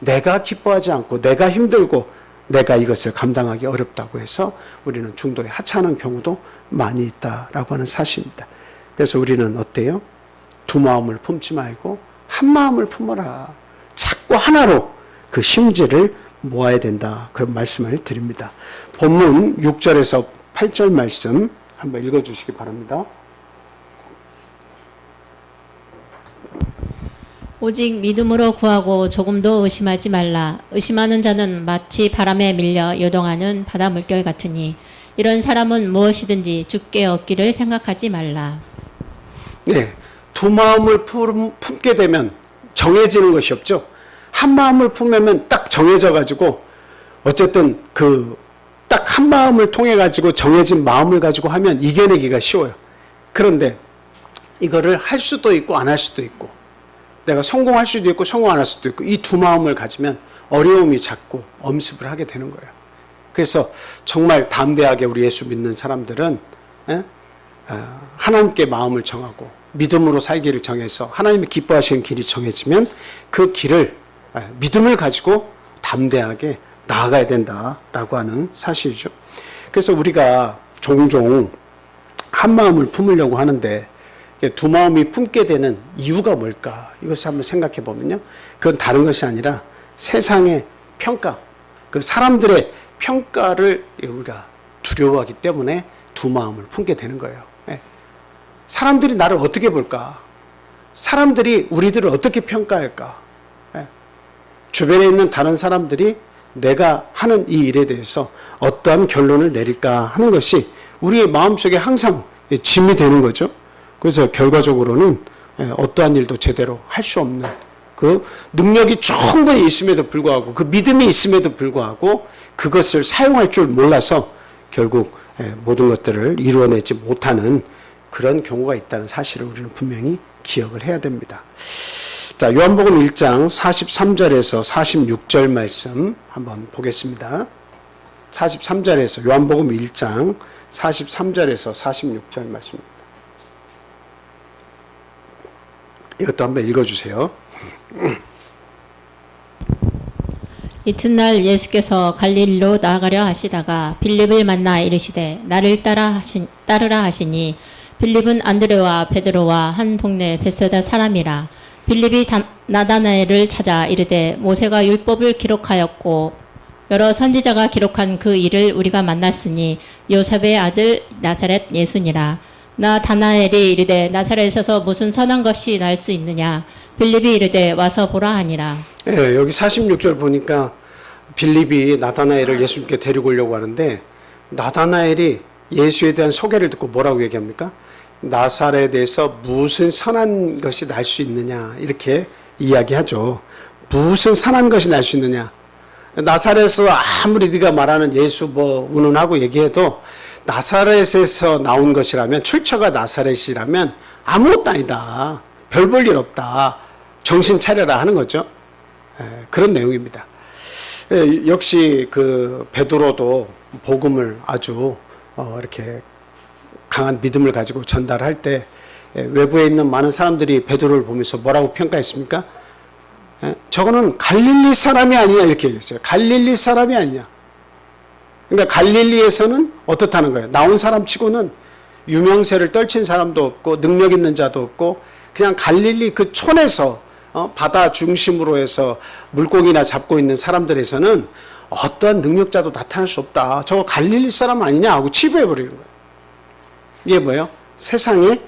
내가 기뻐하지 않고 내가 힘들고 내가 이것을 감당하기 어렵다고 해서 우리는 중도에 하차하는 경우도 많이 있다라고 하는 사실입니다. 그래서 우리는 어때요? 두 마음을 품지 말고 한 마음을 품어라. 자꾸 하나로 그 심지를 모아야 된다. 그런 말씀을 드립니다. 본문 6절에서 8절 말씀 한번 읽어주시기 바랍니다. 오직 믿음으로 구하고 조금도 의심하지 말라. 의심하는 자는 마치 바람에 밀려 요동하는 바다 물결 같으니 이런 사람은 무엇이든지 주께 얻기를 생각하지 말라. 네, 두 마음을 품게 되면 정해지는 것이 없죠. 한 마음을 품으면 딱 정해져 가지고 어쨌든 그 딱 한 마음을 통해 가지고 정해진 마음을 가지고 하면 이겨내기가 쉬워요. 그런데 이거를 할 수도 있고 안 할 수도 있고, 내가 성공할 수도 있고 성공 안 할 수도 있고, 이 두 마음을 가지면 어려움이 자꾸 엄습을 하게 되는 거예요. 그래서 정말 담대하게 우리 예수 믿는 사람들은 하나님께 마음을 정하고 믿음으로 살기를 정해서 하나님이 기뻐하시는 길이 정해지면 그 길을 믿음을 가지고 담대하게 나아가야 된다라고 하는 사실이죠. 그래서 우리가 종종 한 마음을 품으려고 하는데 두 마음이 품게 되는 이유가 뭘까? 이것을 한번 생각해 보면요. 그건 다른 것이 아니라 세상의 평가, 그 사람들의 평가를 우리가 두려워하기 때문에 두 마음을 품게 되는 거예요. 사람들이 나를 어떻게 볼까? 사람들이 우리들을 어떻게 평가할까? 주변에 있는 다른 사람들이 내가 하는 이 일에 대해서 어떠한 결론을 내릴까 하는 것이 우리의 마음속에 항상 짐이 되는 거죠. 그래서 결과적으로는 어떠한 일도 제대로 할 수 없는, 그 능력이 충분히 있음에도 불구하고, 그 믿음이 있음에도 불구하고 그것을 사용할 줄 몰라서 결국 모든 것들을 이루어내지 못하는 그런 경우가 있다는 사실을 우리는 분명히 기억을 해야 됩니다. 자, 요한복음 1장 43절에서 46절 말씀 한번 보겠습니다. 43절에서, 요한복음 1장 43절에서 46절 말씀입니다. 이것도 한번 읽어주세요. 이튿날 예수께서 갈릴리로 나아가려 하시다가 빌립을 만나 이르시되 나를 따르라 하시니 빌립은 안드레와 베드로와 한 동네 벳사다 사람이라. 빌립이 나다나엘을 찾아 이르되 모세가 율법을 기록하였고 여러 선지자가 기록한 그 일을 우리가 만났으니 요셉의 아들 나사렛 예수니라. 나다나엘이 이르되 나사렛에서 무슨 선한 것이 날 수 있느냐? 빌립이 이르되 와서 보라 하니라. 여기 46절 보니까 빌립이 나다나엘을 예수님께 데리고 오려고 하는데, 나다나엘이 예수에 대한 소개를 듣고 뭐라고 얘기합니까? 나사렛에서 무슨 선한 것이 날 수 있느냐, 이렇게 이야기하죠. 무슨 선한 것이 날 수 있느냐? 나사렛에서 아무리 네가 말하는 예수 뭐 운운하고 얘기해도 나사렛에서 나온 것이라면, 출처가 나사렛이라면 아무것도 아니다, 별 볼 일 없다, 정신 차려라 하는 거죠. 그런 내용입니다. 역시 그 베드로도 복음을 아주 이렇게 강한 믿음을 가지고 전달할 때 외부에 있는 많은 사람들이 베드로를 보면서 뭐라고 평가했습니까? 저거는 갈릴리 사람이 아니냐, 이렇게 얘기했어요. 갈릴리 사람이 아니냐. 그러니까 갈릴리에서는 어떻다는 거예요? 나온 사람 치고는 유명세를 떨친 사람도 없고 능력 있는 자도 없고, 그냥 갈릴리 그 촌에서 바다 중심으로 해서 물고기나 잡고 있는 사람들에서는 어떠한 능력자도 나타날 수 없다, 저거 갈릴리 사람 아니냐 하고 치부해버리는 거예요. 이게 뭐예요? 세상의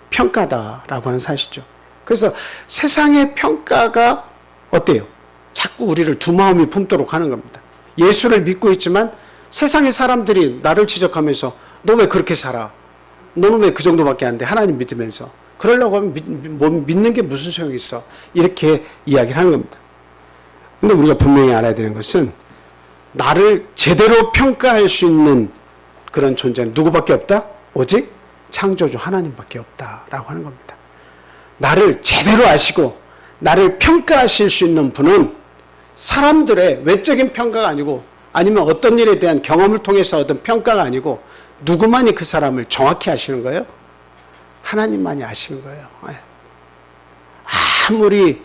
평가다라고 하는 사실이죠. 그래서 세상의 평가가 어때요? 자꾸 우리를 두 마음이 품도록 하는 겁니다. 예수를 믿고 있지만 세상의 사람들이 나를 지적하면서 너 왜 그렇게 살아? 너는 왜 그 정도밖에 안 돼? 하나님 믿으면서. 그러려고 하면 믿는 게 무슨 소용이 있어? 이렇게 이야기를 하는 겁니다. 근데 우리가 분명히 알아야 되는 것은 나를 제대로 평가할 수 있는 그런 존재는 누구밖에 없다? 오직 창조주 하나님밖에 없다라고 하는 겁니다. 나를 제대로 아시고 나를 평가하실 수 있는 분은 사람들의 외적인 평가가 아니고, 아니면 어떤 일에 대한 경험을 통해서 얻은 평가가 아니고, 누구만이 그 사람을 정확히 아시는 거예요? 하나님만이 아시는 거예요. 아무리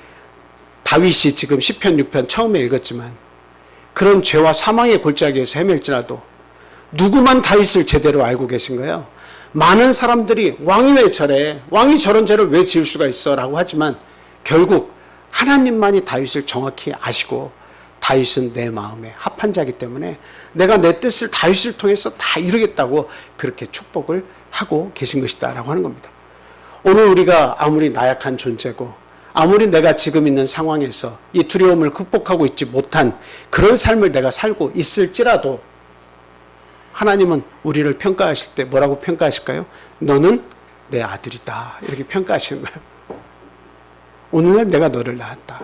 다윗이 지금 시편 6편 처음에 읽었지만 그런 죄와 사망의 골짜기에서 헤맬지라도 누구만 다윗을 제대로 알고 계신 거예요? 많은 사람들이 왕이 왜 저래? 왕이 저런 죄를 왜 지을 수가 있어? 라고 하지만 결국 하나님만이 다윗을 정확히 아시고, 다윗은 내 마음에 합한 자이기 때문에 내가 내 뜻을 다윗을 통해서 다 이루겠다고 그렇게 축복을 하고 계신 것이다 라고 하는 겁니다. 오늘 우리가 아무리 나약한 존재고, 아무리 내가 지금 있는 상황에서 이 두려움을 극복하고 있지 못한 그런 삶을 내가 살고 있을지라도 하나님은 우리를 평가하실 때 뭐라고 평가하실까요? 너는 내 아들이다, 이렇게 평가하시는 거예요. 오늘날 내가 너를 낳았다.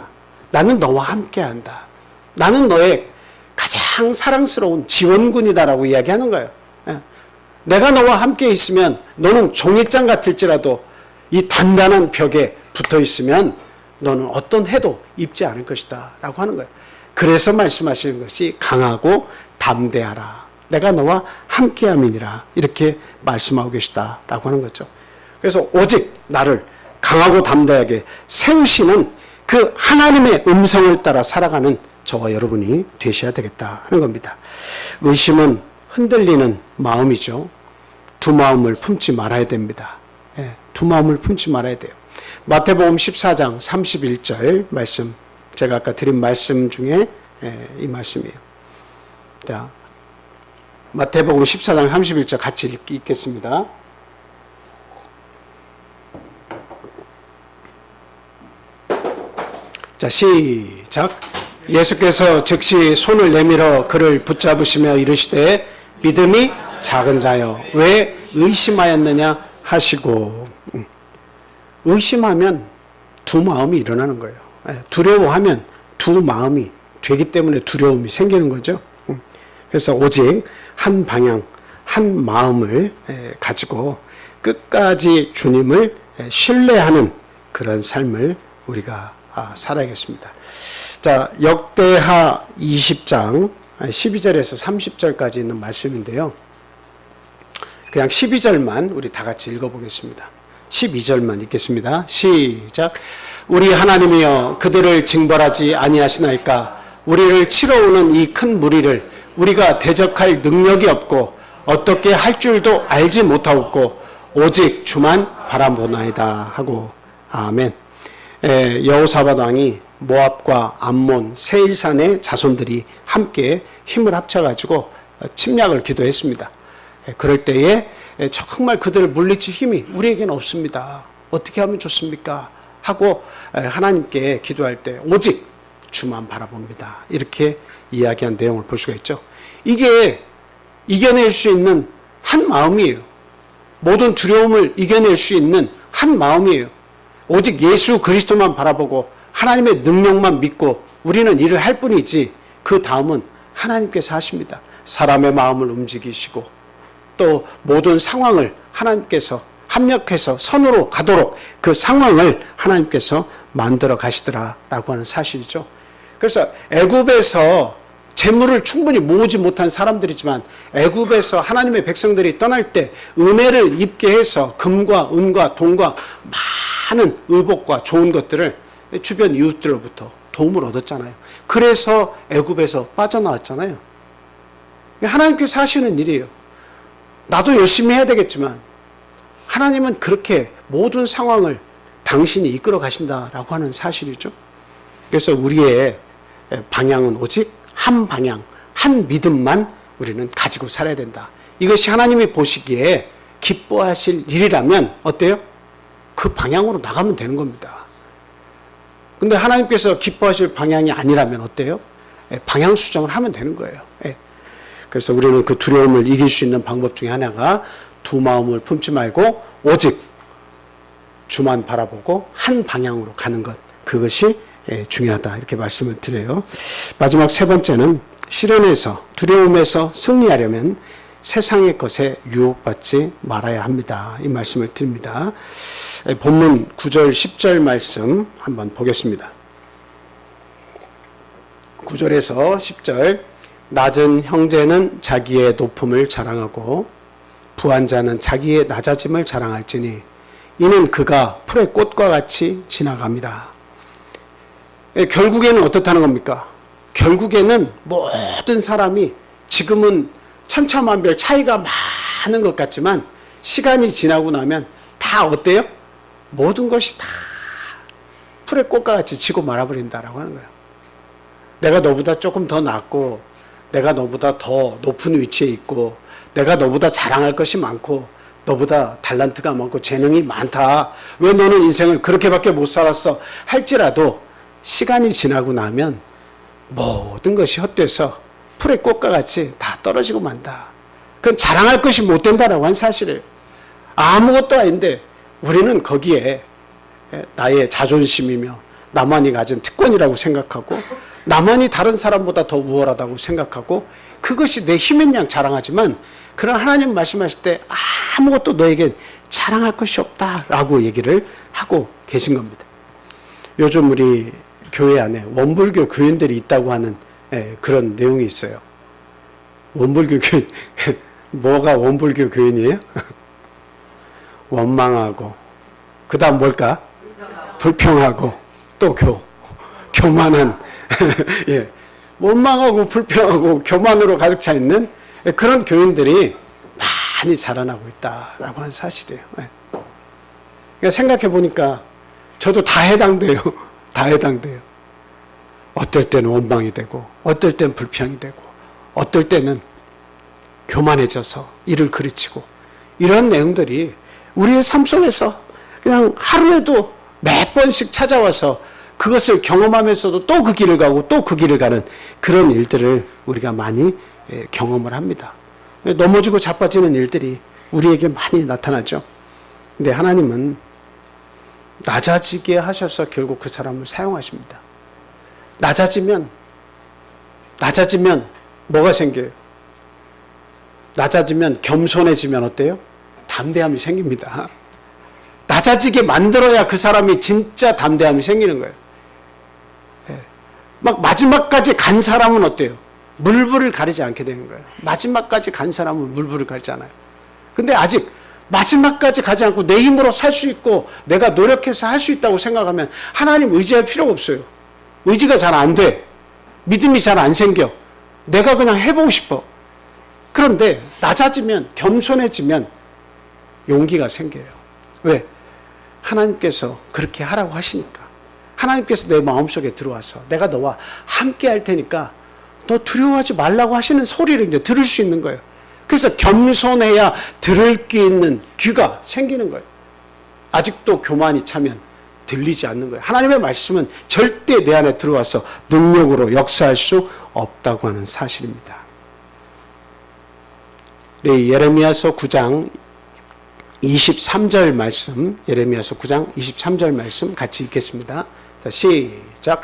나는 너와 함께한다. 나는 너의 가장 사랑스러운 지원군이다라고 이야기하는 거예요. 내가 너와 함께 있으면 너는 종이장 같을지라도 이 단단한 벽에 붙어 있으면 너는 어떤 해도 입지 않을 것이다 라고 하는 거예요. 그래서 말씀하시는 것이 강하고 담대하라. 내가 너와 함께함이니라. 이렇게 말씀하고 계시다 라고 하는 거죠. 그래서 오직 나를 강하고 담대하게 세우시는 그 하나님의 음성을 따라 살아가는 저와 여러분이 되셔야 되겠다 하는 겁니다. 의심은 흔들리는 마음이죠. 두 마음을 품지 말아야 됩니다. 두 마음을 품지 말아야 돼요. 마태복음 14장 31절 말씀, 제가 아까 드린 말씀 중에 이 말씀이에요. 자, 마태복음 14장 31절 같이 읽겠습니다. 자, 시작. 예수께서 즉시 손을 내밀어 그를 붙잡으시며 이르시되 믿음이 작은 자여 왜 의심하였느냐 하시고, 의심하면 두 마음이 일어나는 거예요. 두려워하면 두 마음이 되기 때문에 두려움이 생기는 거죠. 그래서 오직 한 방향, 한 마음을 가지고 끝까지 주님을 신뢰하는 그런 삶을 우리가 살아야겠습니다. 자, 역대하 20장 12절에서 30절까지 있는 말씀인데요. 그냥 12절만 우리 다 같이 읽어보겠습니다. 12절만 읽겠습니다. 시작. 우리 하나님이여 그들을 징벌하지 아니하시나이까. 우리를 치러오는 이 큰 무리를 우리가 대적할 능력이 없고 어떻게 할 줄도 알지 못하옵고 오직 주만 바라보나이다 하고 아멘. 여호사밧 왕이 모압과 암몬, 세일산의 자손들이 함께 힘을 합쳐가지고 침략을 기도했습니다. 그럴 때에 정말 그들을 물리칠 힘이 우리에게는 없습니다. 어떻게 하면 좋습니까? 하고 하나님께 기도할 때 오직 주만 바라봅니다. 이렇게 이야기한 내용을 볼 수가 있죠. 이게 이겨낼 수 있는 한 마음이에요. 모든 두려움을 이겨낼 수 있는 한 마음이에요. 오직 예수 그리스도만 바라보고 하나님의 능력만 믿고 우리는 일을 할 뿐이지 그 다음은 하나님께서 하십니다. 사람의 마음을 움직이시고 또 모든 상황을 하나님께서 합력해서 선으로 가도록 그 상황을 하나님께서 만들어 가시더라라고 하는 사실이죠. 그래서 애굽에서 재물을 충분히 모으지 못한 사람들이지만 애굽에서 하나님의 백성들이 떠날 때 은혜를 입게 해서 금과 은과 동과 많은 의복과 좋은 것들을 주변 이웃들로부터 도움을 얻었잖아요. 그래서 애굽에서 빠져나왔잖아요. 하나님께서 하시는 일이에요. 나도 열심히 해야 되겠지만 하나님은 그렇게 모든 상황을 당신이 이끌어 가신다라고 하는 사실이죠. 그래서 우리의 방향은 오직 한 방향, 한 믿음만 우리는 가지고 살아야 된다. 이것이 하나님이 보시기에 기뻐하실 일이라면 어때요? 그 방향으로 나가면 되는 겁니다. 근데 하나님께서 기뻐하실 방향이 아니라면 어때요? 방향 수정을 하면 되는 거예요. 그래서 우리는 그 두려움을 이길 수 있는 방법 중에 하나가 두 마음을 품지 말고 오직 주만 바라보고 한 방향으로 가는 것. 그것이 중요하다. 이렇게 말씀을 드려요. 마지막 세 번째는 시련에서 두려움에서 승리하려면 세상의 것에 유혹받지 말아야 합니다. 이 말씀을 드립니다. 본문 9절 10절 말씀 한번 보겠습니다. 9절에서 10절 낮은 형제는 자기의 높음을 자랑하고 부한 자는 자기의 낮아짐을 자랑할지니 이는 그가 풀의 꽃과 같이 지나갑니다. 결국에는 어떻다는 겁니까? 결국에는 모든 사람이 지금은 천차만별 차이가 많은 것 같지만 시간이 지나고 나면 다 어때요? 모든 것이 다 풀의 꽃과 같이 지고 말아버린다라고 하는 거예요. 내가 너보다 조금 더 낫고 내가 너보다 더 높은 위치에 있고 내가 너보다 자랑할 것이 많고 너보다 달란트가 많고 재능이 많다. 왜 너는 인생을 그렇게밖에 못 살았어? 할지라도 시간이 지나고 나면 모든 것이 헛돼서 풀의 꽃과 같이 다 떨어지고 만다. 그건 자랑할 것이 못 된다라고 한 사실이에요. 아무것도 아닌데 우리는 거기에 나의 자존심이며 나만이 가진 특권이라고 생각하고 나만이 다른 사람보다 더 우월하다고 생각하고 그것이 내 힘인 양 자랑하지만 그런 하나님 말씀하실 때 아무것도 너에겐 자랑할 것이 없다라고 얘기를 하고 계신 겁니다. 요즘 우리 교회 안에 원불교 교인들이 있다고 하는 그런 내용이 있어요. 원불교 교인, 뭐가 원불교 교인이에요? 원망하고, 그 다음 뭘까? 불평하고, 또 교만한, 예. 원망하고, 불평하고, 교만으로 가득 차 있는 그런 교인들이 많이 자라나고 있다라고 하는 사실이에요. 예. 그러니까 생각해 보니까 저도 다 해당돼요. 다 해당돼요. 어떨 때는 원망이 되고, 어떨 때는 불평이 되고, 어떨 때는 교만해져서 일을 그르치고, 이런 내용들이 우리의 삶 속에서 그냥 하루에도 몇 번씩 찾아와서 그것을 경험하면서도 또 그 길을 가고 또 그 길을 가는 그런 일들을 우리가 많이 경험을 합니다. 넘어지고 자빠지는 일들이 우리에게 많이 나타나죠. 근데 하나님은 낮아지게 하셔서 결국 그 사람을 사용하십니다. 낮아지면 뭐가 생겨요? 낮아지면 겸손해지면 어때요? 담대함이 생깁니다. 낮아지게 만들어야 그 사람이 진짜 담대함이 생기는 거예요. 막 마지막까지 간 사람은 어때요? 물불을 가리지 않게 되는 거예요. 마지막까지 간 사람은 물불을 가리지 않아요. 근데 아직 마지막까지 가지 않고 내 힘으로 살 수 있고 내가 노력해서 할 수 있다고 생각하면 하나님 의지할 필요가 없어요. 의지가 잘 안 돼. 믿음이 잘 안 생겨. 내가 그냥 해보고 싶어. 그런데 낮아지면, 겸손해지면 용기가 생겨요. 왜? 하나님께서 그렇게 하라고 하시니까. 하나님께서 내 마음속에 들어와서 내가 너와 함께 할 테니까 너 두려워하지 말라고 하시는 소리를 이제 들을 수 있는 거예요. 그래서 겸손해야 들을 게 있는 귀가 생기는 거예요. 아직도 교만이 차면 들리지 않는 거예요. 하나님의 말씀은 절대 내 안에 들어와서 능력으로 역사할 수 없다고 하는 사실입니다. 예레미야서 9장 23절 말씀, 예레미야서 9장 23절 말씀 같이 읽겠습니다. 자, 시작.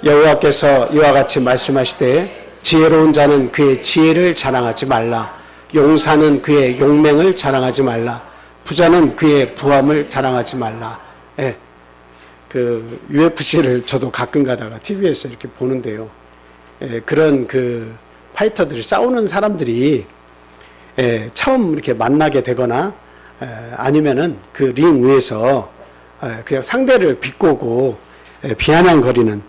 여호와께서 이와 같이 말씀하시되 지혜로운 자는 그의 지혜를 자랑하지 말라. 용사는 그의 용맹을 자랑하지 말라. 부자는 그의 부함을 자랑하지 말라. 예. 그 UFC를 저도 가끔 가다가 TV에서 이렇게 보는데요. 예, 그런 그 파이터들이 싸우는 사람들이 처음 이렇게 만나게 되거나 아니면은 그 링 위에서 그냥 상대를 비꼬고 비아냥거리는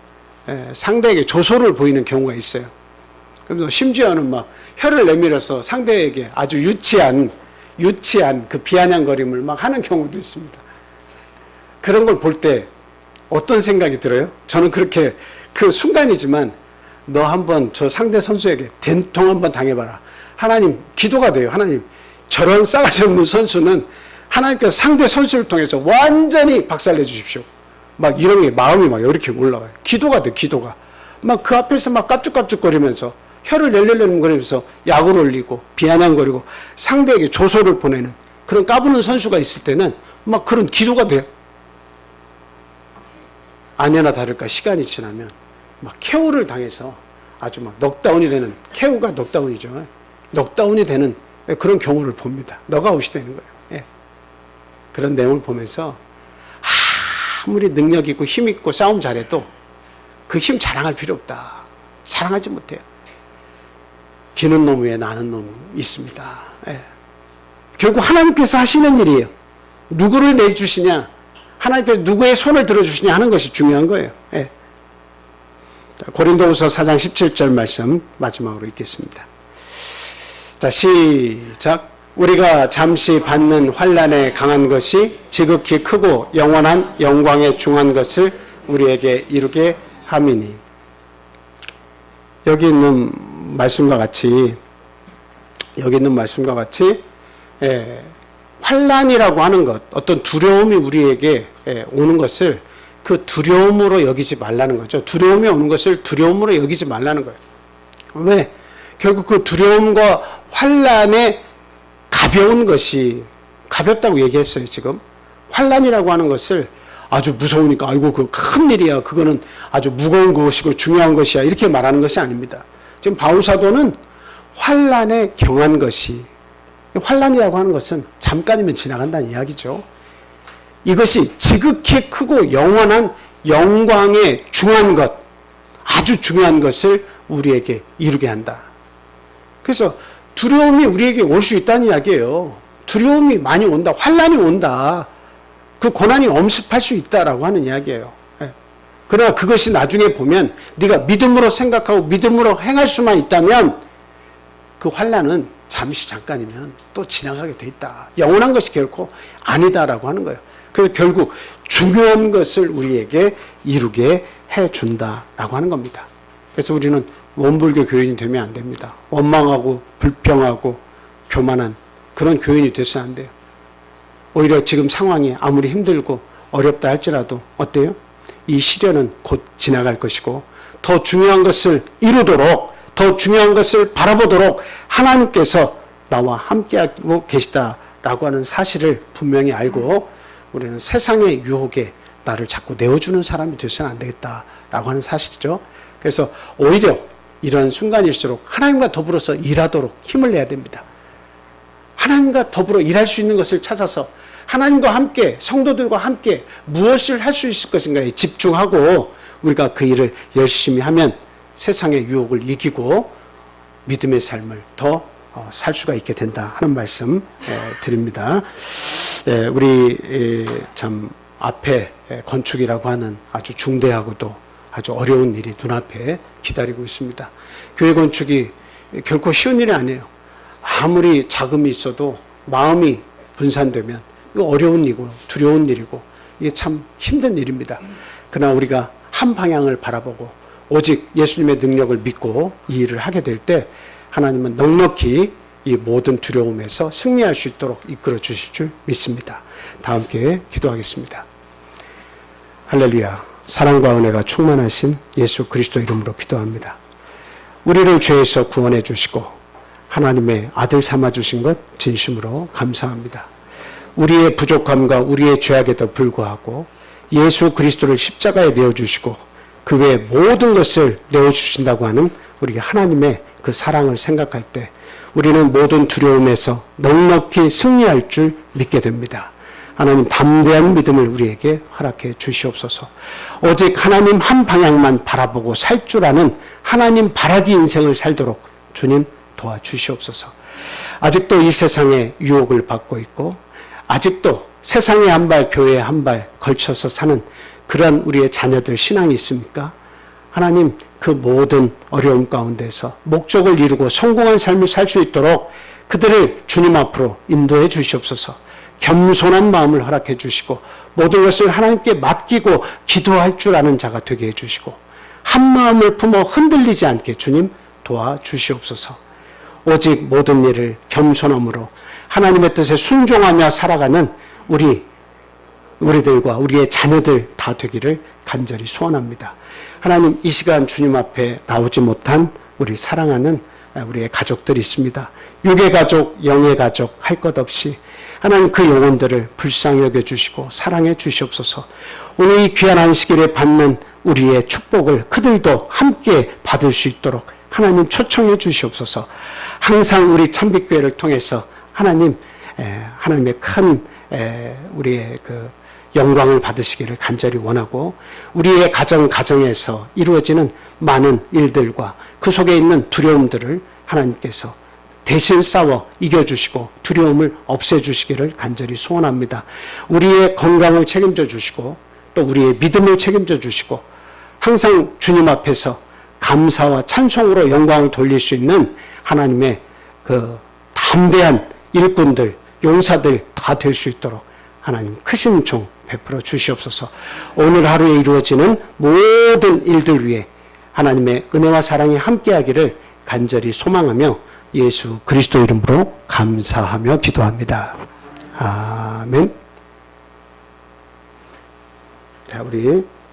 상대에게 조소를 보이는 경우가 있어요. 그래서 심지어는 막 혀를 내밀어서 상대에게 아주 유치한 그 비아냥거림을 막 하는 경우도 있습니다. 그런 걸 볼 때 어떤 생각이 들어요? 저는 그렇게 그 순간이지만 너 한번 저 상대 선수에게 된통 한번 당해봐라. 하나님 기도가 돼요. 하나님 저런 싸가지 없는 선수는 하나님께서 상대 선수를 통해서 완전히 박살내 주십시오. 막 이런 게 마음이 막 이렇게 올라가요. 기도가 돼, 기도가. 막 그 앞에서 막 깝죽깝죽거리면서 혀를 낼렐렐거리면서 약을 올리고 비아냥거리고 상대에게 조소를 보내는 그런 까부는 선수가 있을 때는 막 그런 기도가 돼요. 아니나 다를까 시간이 지나면 막 KO를 당해서 아주 막 넉다운이 되는, KO가 넉다운이죠. 넉다운이 되는 그런 경우를 봅니다. 너가웃이 되는 거예요. 예. 그런 내용을 보면서 아무리 능력 있고 힘 있고 싸움 잘해도 그 힘 자랑할 필요 없다. 자랑하지 못해요. 기는 놈 위에 나는 놈이 있습니다. 예. 결국 하나님께서 하시는 일이에요. 누구를 내주시냐, 하나님께서 누구의 손을 들어주시냐 하는 것이 중요한 거예요. 예. 고린도후서 4장 17절 말씀 마지막으로 읽겠습니다. 자, 시작. 우리가 잠시 받는 환난에 강한 것이 지극히 크고 영원한 영광에 중한 것을 우리에게 이루게 함이니. 여기 있는 말씀과 같이 환난이라고 하는 것, 어떤 두려움이 우리에게 오는 것을 그 두려움으로 여기지 말라는 거죠. 두려움이 오는 것을 두려움으로 여기지 말라는 거예요. 왜? 결국 그 두려움과 환난의 가벼운 것이, 가볍다고 얘기했어요, 지금. 환난이라고 하는 것을 아주 무서우니까 아이고 그 큰 일이야. 그거는 아주 무거운 것이고 중요한 것이야. 이렇게 말하는 것이 아닙니다. 지금 바울 사도는 환난에 경한 것이, 환난이라고 하는 것은 잠깐이면 지나간다는 이야기죠. 이것이 지극히 크고 영원한 영광의 중요한 것, 아주 중요한 것을 우리에게 이루게 한다. 그래서 두려움이 우리에게 올 수 있다는 이야기예요. 두려움이 많이 온다. 환난이 온다. 그 고난이 엄습할 수 있다라고 하는 이야기예요. 그러나 그것이 나중에 보면 네가 믿음으로 생각하고 믿음으로 행할 수만 있다면 그 환난은 잠시 잠깐이면 또 지나가게 돼 있다. 영원한 것이 결코 아니다라고 하는 거예요. 그래서 결국 중요한 것을 우리에게 이루게 해준다라고 하는 겁니다. 그래서 우리는 원불교 교인이 되면 안 됩니다. 원망하고 불평하고 교만한 그런 교인이 돼서는 안 돼요. 오히려 지금 상황이 아무리 힘들고 어렵다 할지라도 어때요? 이 시련은 곧 지나갈 것이고 더 중요한 것을 이루도록, 더 중요한 것을 바라보도록 하나님께서 나와 함께하고 계시다라고 하는 사실을 분명히 알고 우리는 세상의 유혹에 나를 자꾸 내어주는 사람이 되서는 안 되겠다라고 하는 사실이죠. 그래서 오히려 이런 순간일수록 하나님과 더불어서 일하도록 힘을 내야 됩니다. 하나님과 더불어 일할 수 있는 것을 찾아서 하나님과 함께, 성도들과 함께 무엇을 할 수 있을 것인가에 집중하고 우리가 그 일을 열심히 하면 세상의 유혹을 이기고 믿음의 삶을 더 살 수가 있게 된다 하는 말씀 드립니다. 우리 참 앞에 건축이라고 하는 아주 중대하고도 아주 어려운 일이 눈앞에 기다리고 있습니다. 교회 건축이 결코 쉬운 일이 아니에요. 아무리 자금이 있어도 마음이 분산되면 이거 어려운 일이고 두려운 일이고 이게 참 힘든 일입니다. 그러나 우리가 한 방향을 바라보고 오직 예수님의 능력을 믿고 이 일을 하게 될 때 하나님은 넉넉히 이 모든 두려움에서 승리할 수 있도록 이끌어 주실 줄 믿습니다. 다 함께 기도하겠습니다. 할렐루야. 사랑과 은혜가 충만하신 예수 그리스도 이름으로 기도합니다. 우리를 죄에서 구원해 주시고 하나님의 아들 삼아 주신 것 진심으로 감사합니다. 우리의 부족함과 우리의 죄악에도 불구하고 예수 그리스도를 십자가에 내어주시고 그 외의 모든 것을 내어주신다고 하는 우리 하나님의 그 사랑을 생각할 때 우리는 모든 두려움에서 넉넉히 승리할 줄 믿게 됩니다. 하나님 담대한 믿음을 우리에게 허락해 주시옵소서. 오직 하나님 한 방향만 바라보고 살 줄 아는 하나님 바라기 인생을 살도록 주님 도와주시옵소서. 아직도 이 세상에 유혹을 받고 있고 아직도 세상에 한 발 교회에 한 발 걸쳐서 사는 그런 우리의 자녀들 신앙이 있습니까? 하나님 그 모든 어려움 가운데서 목적을 이루고 성공한 삶을 살 수 있도록 그들을 주님 앞으로 인도해 주시옵소서. 겸손한 마음을 허락해 주시고 모든 것을 하나님께 맡기고 기도할 줄 아는 자가 되게 해주시고 한 마음을 품어 흔들리지 않게 주님 도와주시옵소서. 오직 모든 일을 겸손함으로 하나님의 뜻에 순종하며 살아가는 우리들과 우리의 자녀들 다 되기를 간절히 소원합니다. 하나님 이 시간 주님 앞에 나오지 못한 우리 사랑하는 우리의 가족들이 있습니다. 육의 가족, 영의 가족 할 것 없이 하나님 그 영혼들을 불쌍히 여겨주시고 사랑해 주시옵소서. 오늘 이 귀한 안식일에 받는 우리의 축복을 그들도 함께 받을 수 있도록 하나님 초청해 주시옵소서. 항상 우리 참빛교회를 통해서 하나님의 큰 우리의 그 영광을 받으시기를 간절히 원하고 우리의 가정에서 이루어지는 많은 일들과 그 속에 있는 두려움들을 하나님께서 대신 싸워 이겨주시고 두려움을 없애주시기를 간절히 소원합니다. 우리의 건강을 책임져 주시고 또 우리의 믿음을 책임져 주시고 항상 주님 앞에서 감사와 찬송으로 영광을 돌릴 수 있는 하나님의 그 담대한 일꾼들, 용사들 다 될 수 있도록 하나님 크신 종 베풀어 주시옵소서. 오늘 하루에 이루어지는 모든 일들 위해 하나님의 은혜와 사랑이 함께하기를 간절히 소망하며 예수 그리스도 이름으로 감사하며 기도합니다. 아멘. 자, 우리